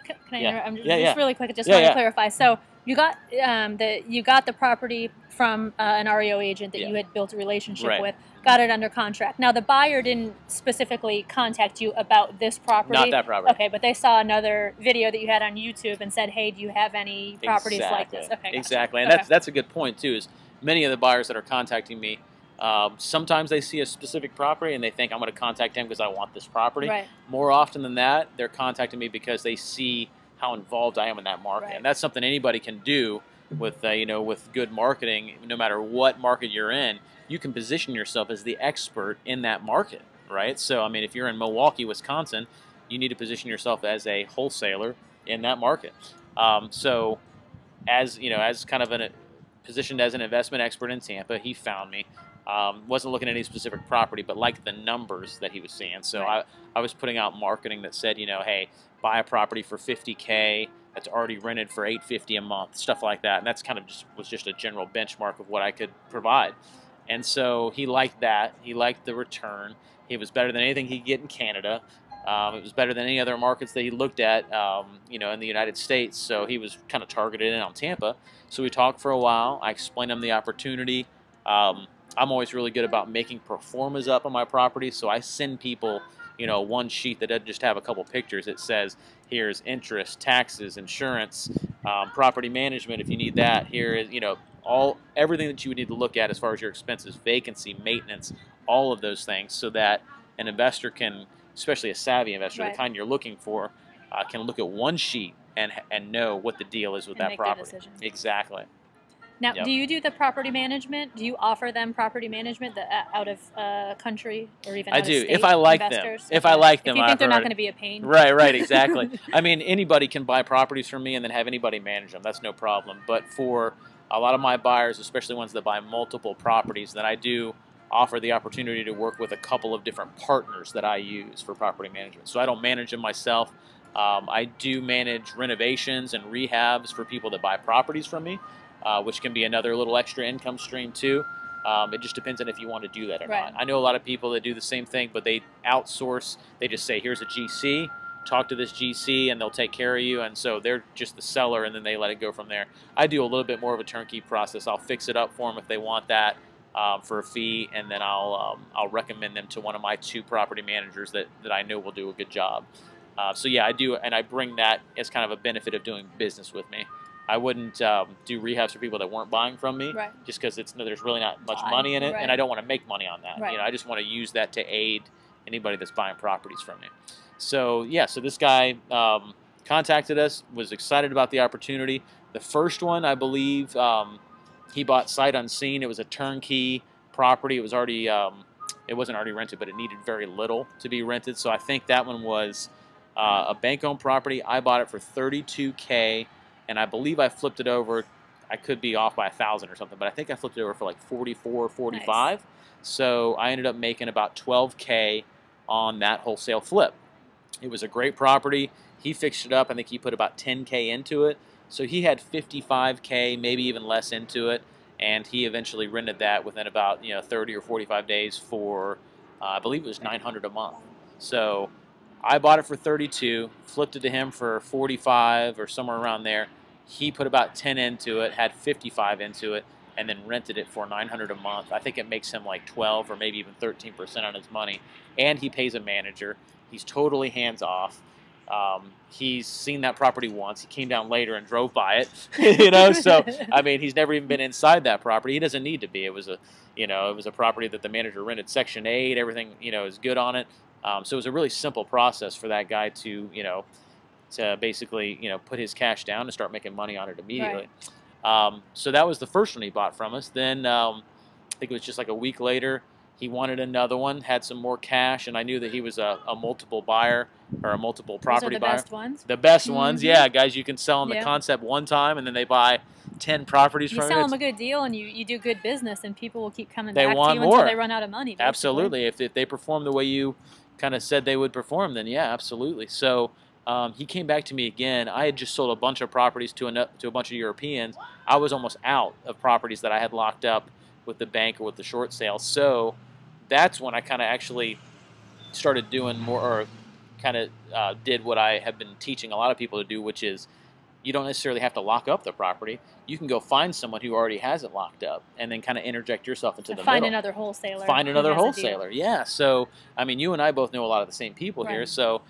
can I interrupt? I'm just really quick. I just want to clarify. So you got the property from an REO agent that you had built a relationship with, got it under contract. Now the buyer didn't specifically contact you about this property. Not that property. Okay, but they saw another video that you had on YouTube and said, "Hey, do you have any properties like this?" Okay, exactly, and that's a good point too. Is many of the buyers that are contacting me, sometimes they see a specific property and they think I'm going to contact him because I want this property. Right. More often than that, they're contacting me because they see how involved I am in that market, and that's something anybody can do with with good marketing. No matter what market you're in, you can position yourself as the expert in that market, right? So I mean, if you're in Milwaukee, Wisconsin, you need to position yourself as a wholesaler in that market. So as as kind of positioned as an investment expert in Tampa, he found me. Wasn't looking at any specific property, but liked the numbers that he was seeing. So I was putting out marketing that said, hey, buy a property for $50K that's already rented for $850 a month, stuff like that. And that's kind of was just a general benchmark of what I could provide. And so he liked that. He liked the return. It was better than anything he could get in Canada. It was better than any other markets that he looked at, in the United States. So he was kind of targeted in on Tampa. So we talked for a while. I explained him the opportunity. I'm always really good about making pro formas up on my property, so I send people, one sheet that doesn't just have a couple pictures. It says, here's interest, taxes, insurance, property management if you need that. Here is, everything that you would need to look at as far as your expenses, vacancy, maintenance, all of those things, so that an investor can, especially a savvy investor, the kind you're looking for, can look at one sheet and know what the deal is with that property. Exactly. Now, do you do the property management? Do you offer them property management out of country or even out of state? If I like investors? them. If I like them. If you think they're not going to be a pain. Right, exactly. I mean, anybody can buy properties from me and then have anybody manage them. That's no problem. But for a lot of my buyers, especially ones that buy multiple properties, that I do offer the opportunity to work with a couple of different partners that I use for property management. So I don't manage them myself. I do manage renovations and rehabs for people that buy properties from me, which can be another little extra income stream too. It just depends on if you want to do that or not. I know a lot of people that do the same thing, but they outsource. They just say, here's a GC, talk to this GC, and they'll take care of you. And so they're just the seller, and then they let it go from there. I do a little bit more of a turnkey process. I'll fix it up for them if they want that for a fee, and then I'll recommend them to one of my 2 property managers that I know will do a good job. So yeah, I do, and I bring that as kind of a benefit of doing business with me. I wouldn't do rehabs for people that weren't buying from me, just because there's really not much money in it, and I don't want to make money on that. You know, I just want to use that to aid anybody that's buying properties from me. So yeah, so this guy contacted us, was excited about the opportunity. The first one, I believe, he bought sight unseen. It was a turnkey property. It was already, it wasn't already rented, but it needed very little to be rented. So I think that one was a bank-owned property. I bought it for $32K, and I believe I flipped it over. I could be off by 1,000 or something, but I think I flipped it over for like 44, 45. Nice. So I ended up making about $12K on that wholesale flip. It was a great property. He fixed it up. I think he put about $10K into it. So he had $55K, maybe even less into it, and he eventually rented that within about 30 or 45 days for I believe it was $900 a month. So I bought it for 32, flipped it to him for 45 or somewhere around there. He put about 10 into it, had 55 into it, and then rented it for $900 a month. I think it makes him like 12 or maybe even 13% on his money, and he pays a manager. He's totally hands off. He's seen that property once. He came down later and drove by it, So I mean, he's never even been inside that property. He doesn't need to be. It was a property that the manager rented Section 8. Everything, is good on it. So it was a really simple process for that guy to, to basically, put his cash down and start making money on it immediately. So that was the first one he bought from us. Then I think it was just like a week later, he wanted another one, had some more cash, and I knew that he was a multiple buyer or a multiple property buyer. Those are the best ones? The best ones, yeah. Guys, you can sell them the concept one time, and then they buy 10 properties from it. You sell them a good deal, and you do good business, and people will keep coming back to you until they run out of money. Basically. Absolutely. If they perform the way you kind of said they would perform, then yeah, absolutely. So he came back to me again. I had just sold a bunch of properties to a bunch of Europeans. I was almost out of properties that I had locked up with the bank or with the short sale. So that's when I kind of actually started doing more, or kind of did what I have been teaching a lot of people to do, which is you don't necessarily have to lock up the property. You can go find someone who already has it locked up, and then kind of interject yourself into the middle. Find another wholesaler. Find another wholesaler, yeah. So, I mean, you and I both know a lot of the same people here. So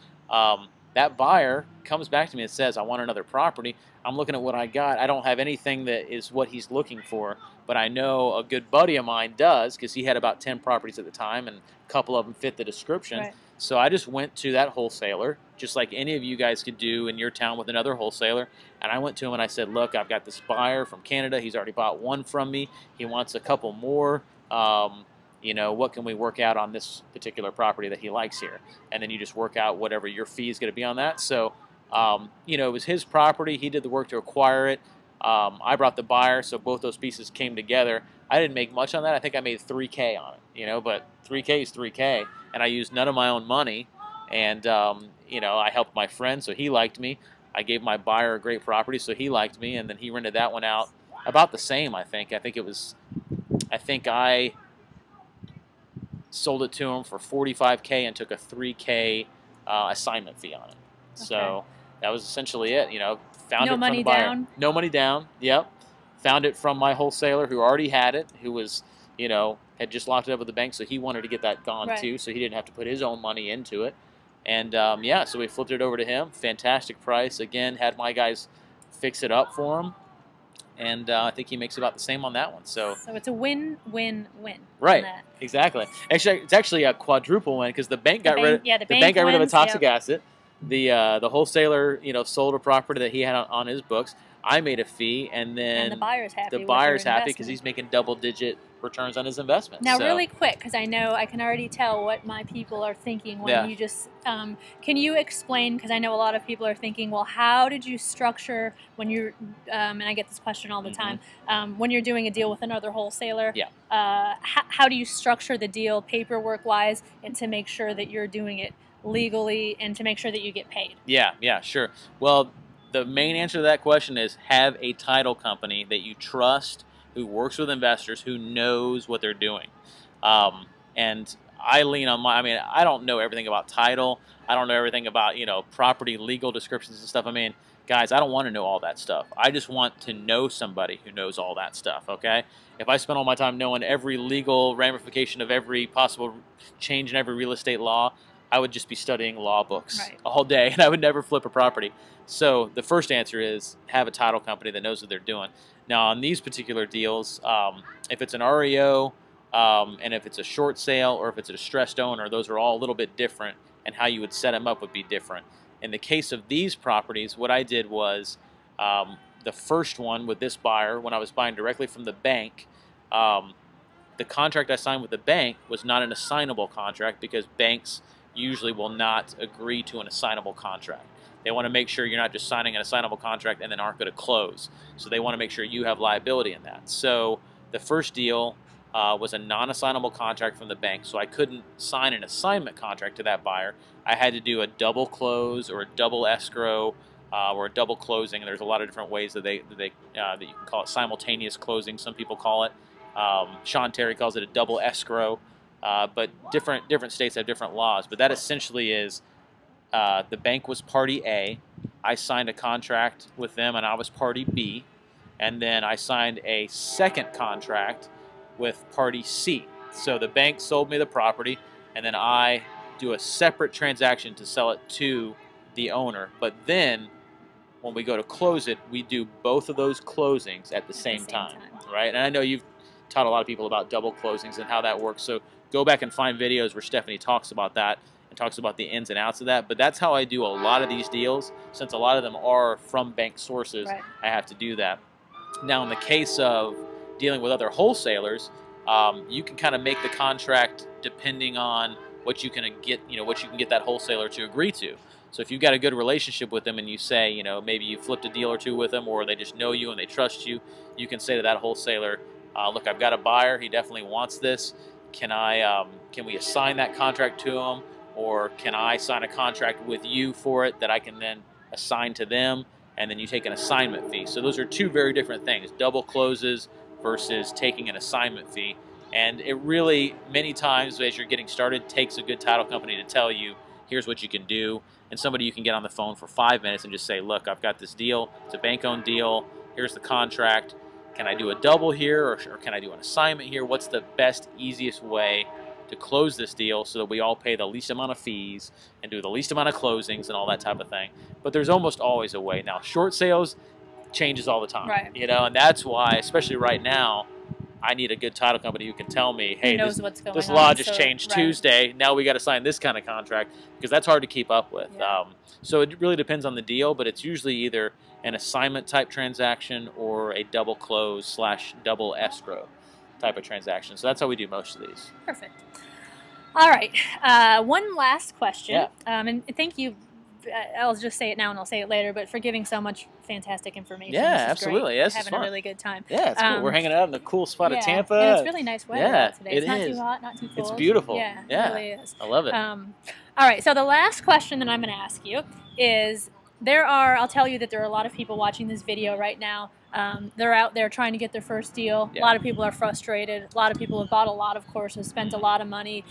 that buyer comes back to me and says, I want another property. I'm looking at what I got. I don't have anything that is what he's looking for, but I know a good buddy of mine does, because he had about 10 properties at the time, and a couple of them fit the description. So I just went to that wholesaler, just like any of you guys could do in your town with another wholesaler, and I went to him and I said, look, I've got this buyer from Canada. He's already bought one from me. He wants a couple more. What can we work out on this particular property that he likes here? And then you just work out whatever your fee is going to be on that. So, it was his property. He did the work to acquire it. I brought the buyer, so both those pieces came together. I didn't make much on that. I think I made $3K on it, but $3K is $3K, and I used none of my own money. And, I helped my friend, so he liked me. I gave my buyer a great property, so he liked me, and then he rented that one out about the same, I think. I think I sold it to him for $45K and took a $3K assignment fee on it. So that was essentially it. Found it from the buyer. Down. No money down. Yep. Found it from my wholesaler who already had it, who was, had just locked it up with the bank, so he wanted to get that gone too, so he didn't have to put his own money into it. And so we flipped it over to him. Fantastic price. Again, had my guys fix it up for him. And I think he makes about the same on that one. So it's a win-win-win. Right. Exactly. Actually, it's actually a quadruple win, because the bank got rid of a toxic asset. The wholesaler, sold a property that he had on his books. I made a fee, and then And the buyer's happy. the with buyer's their happy because investment. he's making double-digit returns on his investment. Now, So, really quick, because I know I can already tell what my people are thinking when Yeah. you just. Can you explain? Because I know a lot of people are thinking, well, how did you structure when you're? And I get this question all the time. When you're doing a deal with another wholesaler, Yeah. How do you structure the deal paperwork-wise, and to make sure that you're doing it legally, and to make sure that you get paid? Yeah, sure. Well, the main answer to that question is have a title company that you trust, who works with investors, who knows what they're doing. And I lean on I mean, I don't know everything about title. I don't know everything about, property legal descriptions and stuff. I mean, guys, I don't want to know all that stuff. I just want to know somebody who knows all that stuff, okay? If I spend all my time knowing every legal ramification of every possible change in every real estate law, I would just be studying law books all day, and I would never flip a property. So the first answer is have a title company that knows what they're doing. Now, on these particular deals, if it's an REO, and if it's a short sale, or if it's a distressed owner, those are all a little bit different, and how you would set them up would be different. In the case of these properties, what I did was the first one with this buyer, when I was buying directly from the bank, the contract I signed with the bank was not an assignable contract, because banks usually will not agree to an assignable contract. They want to make sure you're not just signing an assignable contract and then aren't going to close. So they want to make sure you have liability in that. So the first deal was a non-assignable contract from the bank, so I couldn't sign an assignment contract to that buyer. I had to do a double close, or a double escrow, or a double closing. There's a lot of different ways that that you can call it simultaneous closing. Some people call it. Sean Terry calls it a double escrow. But different states have different laws. But that essentially is the bank was party A. I signed a contract with them, and I was party B. And then I signed a second contract with party C. So the bank sold me the property, and then I do a separate transaction to sell it to the owner. But then when we go to close it, we do both of those closings at the same time, right? And I know you've taught a lot of people about double closings and how that works. So go back and find videos where Stephanie talks about that and talks about the ins and outs of that. But that's how I do a lot of these deals. Since a lot of them are from bank sources, I have to do that. Now, in the case of dealing with other wholesalers, you can kind of make the contract depending on what you can get, what you can get that wholesaler to agree to. So if you've got a good relationship with them, and you say, maybe you flipped a deal or two with them, or they just know you and they trust you, you can say to that wholesaler, look, I've got a buyer. He definitely wants this. Can we assign that contract to him, or can I sign a contract with you for it that I can then assign to them, and then you take an assignment fee? So those are two very different things: double closes versus taking an assignment fee. And it really, many times as you're getting started, takes a good title company to tell you, here's what you can do. And somebody you can get on the phone for 5 minutes and just say, look, I've got this deal. It's a bank-owned deal. Here's the contract. Can I do a double here, or can I do an assignment here? What's the best, easiest way to close this deal so that we all pay the least amount of fees and do the least amount of closings and all that type of thing? But there's almost always a way. Now, short sales changes all the time, and that's why, especially right now, I need a good title company who can tell me, hey, this law just changed Tuesday. Now we got to sign this kind of contract, because that's hard to keep up with. So it really depends on the deal, but it's usually either an assignment type transaction or a double close / double escrow type of transaction. So that's how we do most of these. Perfect. All right. One last question. And thank you. I'll just say it now and I'll say it later, but for giving so much fantastic information. Yeah, absolutely. Yes, having a really good time. Yeah, it's cool. We're hanging out in the cool spot of Tampa. And it's really nice weather out today. It's not too hot, not too cold. It's beautiful. Yeah, it really is. I love it. All right, so the last question that I'm going to ask you is, I'll tell you that there are a lot of people watching this video right now. They're out there trying to get their first deal. A lot of people are frustrated. A lot of people have bought a lot of courses, spent a lot of money,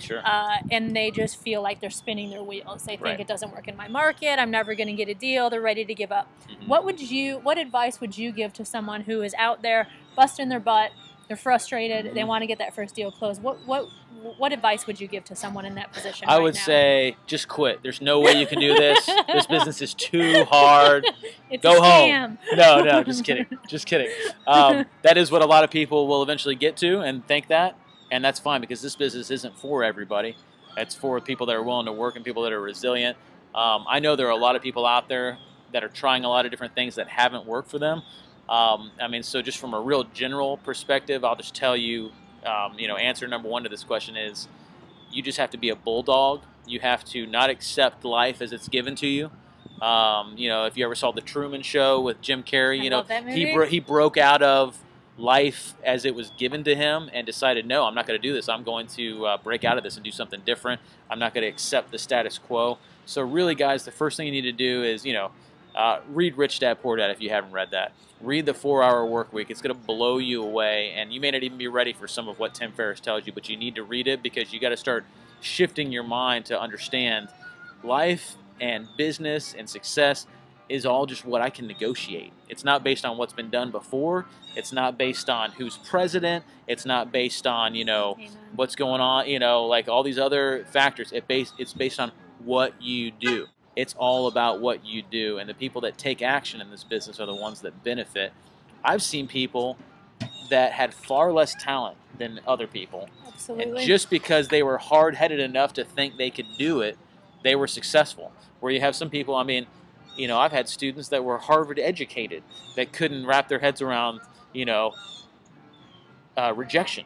and they just feel like they're spinning their wheels. They think it doesn't work in my market. I'm never going to get a deal. They're ready to give up. What advice would you give to someone who is out there busting their butt? They're frustrated. They want to get that first deal closed. What advice would you give to someone in that position? I would say just quit. There's no way you can do this. This business is too hard. Go home. No, just kidding. Just kidding. That is what a lot of people will eventually get to and think that, and that's fine, because this business isn't for everybody. It's for people that are willing to work and people that are resilient. I know there are a lot of people out there that are trying a lot of different things that haven't worked for them. I mean, so just from a real general perspective, I'll just tell you, answer number one to this question is you just have to be a bulldog. You have to not accept life as it's given to you. If you ever saw The Truman Show with Jim Carrey, I love that movie. he broke out of life as it was given to him and decided, no, I'm not going to do this. I'm going to break out of this and do something different. I'm not going to accept the status quo. So really, guys, the first thing you need to do is, read Rich Dad Poor Dad if you haven't read that. Read the 4-Hour Work Week. It's going to blow you away, and you may not even be ready for some of what Tim Ferriss tells you, but you need to read it because you got to start shifting your mind to understand life and business and success is all just what I can negotiate. It's not based on what's been done before. It's not based on who's president. It's not based on, what's going on, like all these other factors. It's based on what you do. It's all about what you do. And the people that take action in this business are the ones that benefit. I've seen people that had far less talent than other people. Absolutely. And just because they were hard-headed enough to think they could do it, they were successful. Where you have some people, I've had students that were Harvard educated that couldn't wrap their heads around, rejection.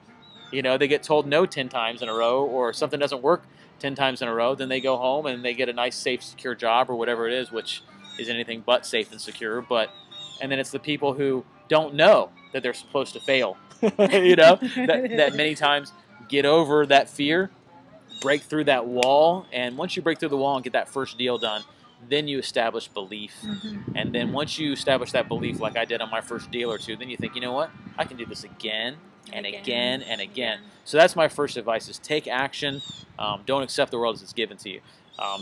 They get told no 10 times in a row, or something doesn't work 10 times in a row. Then they go home and they get a nice, safe, secure job or whatever it is, which is anything but safe and secure. And then it's the people who don't know that they're supposed to fail, that many times get over that fear, break through that wall. And once you break through the wall and get that first deal done, then you establish belief. And then once you establish that belief, like I did on my first deal or two, then you think, you know what, I can do this again and again and again. So that's my first advice, is take action. Don't accept the world as it's given to you.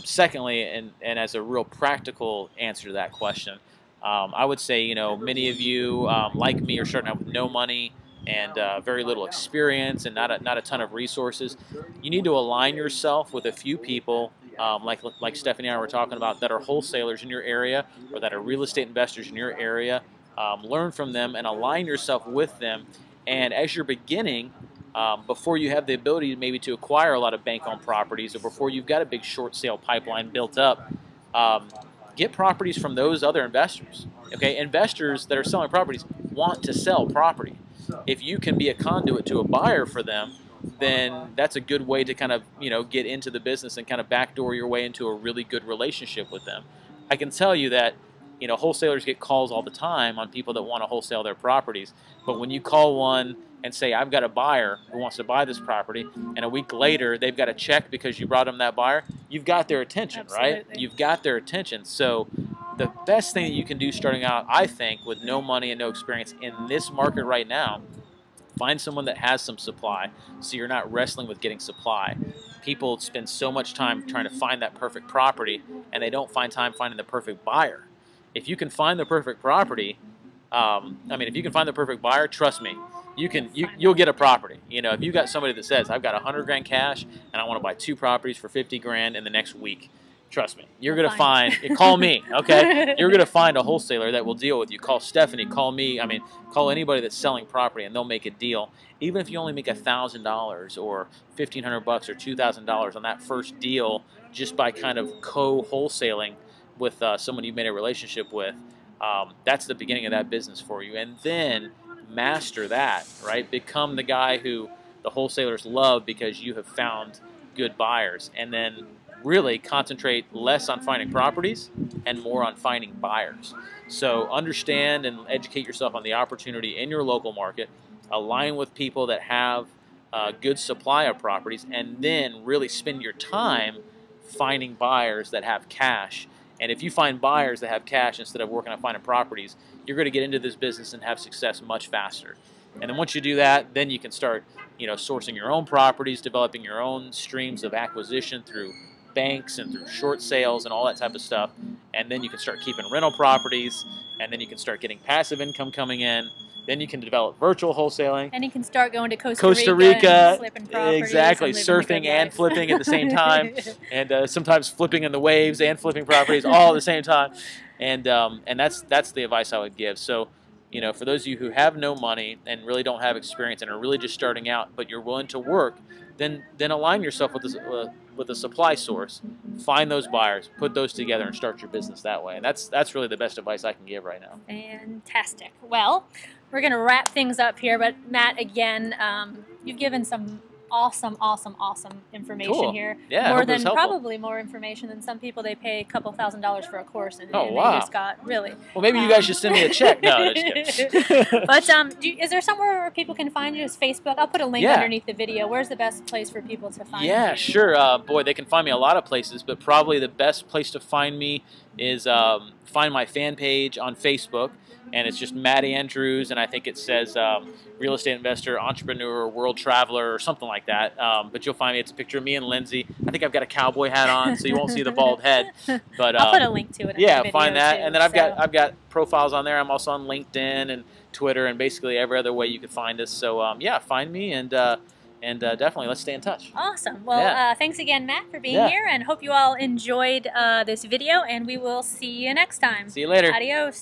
Secondly, and as a real practical answer to that question, I would say, many of you, like me, are starting out with no money and very little experience and not a ton of resources. You need to align yourself with a few people, like Stephanie and I were talking about, that are wholesalers in your area or that are real estate investors in your area. Learn from them and align yourself with them. And as you're beginning, before you have the ability maybe to acquire a lot of bank-owned properties, or before you've got a big short sale pipeline built up, get properties from those other investors. Okay, investors that are selling properties want to sell property. If you can be a conduit to a buyer for them, then that's a good way to kind of, get into the business and kind of backdoor your way into a really good relationship with them. I can tell you that, wholesalers get calls all the time on people that want to wholesale their properties. But when you call one and say, I've got a buyer who wants to buy this property, and a week later they've got a check because you brought them that buyer, you've got their attention, right? You've got their attention. So the best thing that you can do starting out, I think, with no money and no experience in this market right now, find someone that has some supply so you're not wrestling with getting supply. People spend so much time trying to find that perfect property, and they don't find time finding the perfect buyer. If you can find the perfect property, if you can find the perfect buyer, trust me, you'll get a property. If you got somebody that says, I've got 100 grand cash and I want to buy 2 properties for 50 grand in the next week, trust me, you're going to find, call me, okay? You're going to find a wholesaler that will deal with you. Call Stephanie, call me, call anybody that's selling property, and they'll make a deal. Even if you only make $1,000 or $1,500 or $2,000 on that first deal, just by kind of co-wholesaling with someone you've made a relationship with, that's the beginning of that business for you. And then master that, right? Become the guy who the wholesalers love because you have found good buyers. And then really concentrate less on finding properties and more on finding buyers. So understand and educate yourself on the opportunity in your local market. Align with people that have a good supply of properties, and then really spend your time finding buyers that have cash. And if you find buyers that have cash instead of working on finding properties, you're going to get into this business and have success much faster. And then once you do that, then you can start, sourcing your own properties, developing your own streams of acquisition through banks and through short sales and all that type of stuff. And then you can start keeping rental properties, and then you can start getting passive income coming in. Then you can develop virtual wholesaling. And you can start going to Costa Rica and flipping properties. Exactly, surfing and flipping at the same time, and sometimes flipping in the waves and flipping properties all at the same time. And that's the advice I would give. So you know, for those of you who have no money and really don't have experience and are really just starting out, but you're willing to work, then align yourself with a supply source. Find those buyers, put those together, and start your business that way. And that's really the best advice I can give right now. Fantastic. Well, we're going to wrap things up here, but Matt, again, you've given some awesome information here. Yeah, more than probably more information than some people. They pay a couple $1,000s for a course, and, oh, and wow. they just got really. Well, maybe you guys should send me a check. No, just kidding. But is there somewhere where people can find you? Is Facebook? I'll put a link underneath the video. Where's the best place for people to find you? Yeah, sure. Boy, they can find me a lot of places, but probably the best place to find me is find my fan page on Facebook. And it's just Matt Andrews, and I think it says real estate investor, entrepreneur, world traveler, or something like that. But you'll find me. It's a picture of me and Lindsay. I think I've got a cowboy hat on, so you won't see the bald head. But I'll put a link to it. In the video find that, too, and then I've got profiles on there. I'm also on LinkedIn and Twitter, and basically every other way you can find us. So yeah, find me and definitely let's stay in touch. Awesome. Well, thanks again, Matt, for being here, and hope you all enjoyed this video. And we will see you next time. See you later. Adios.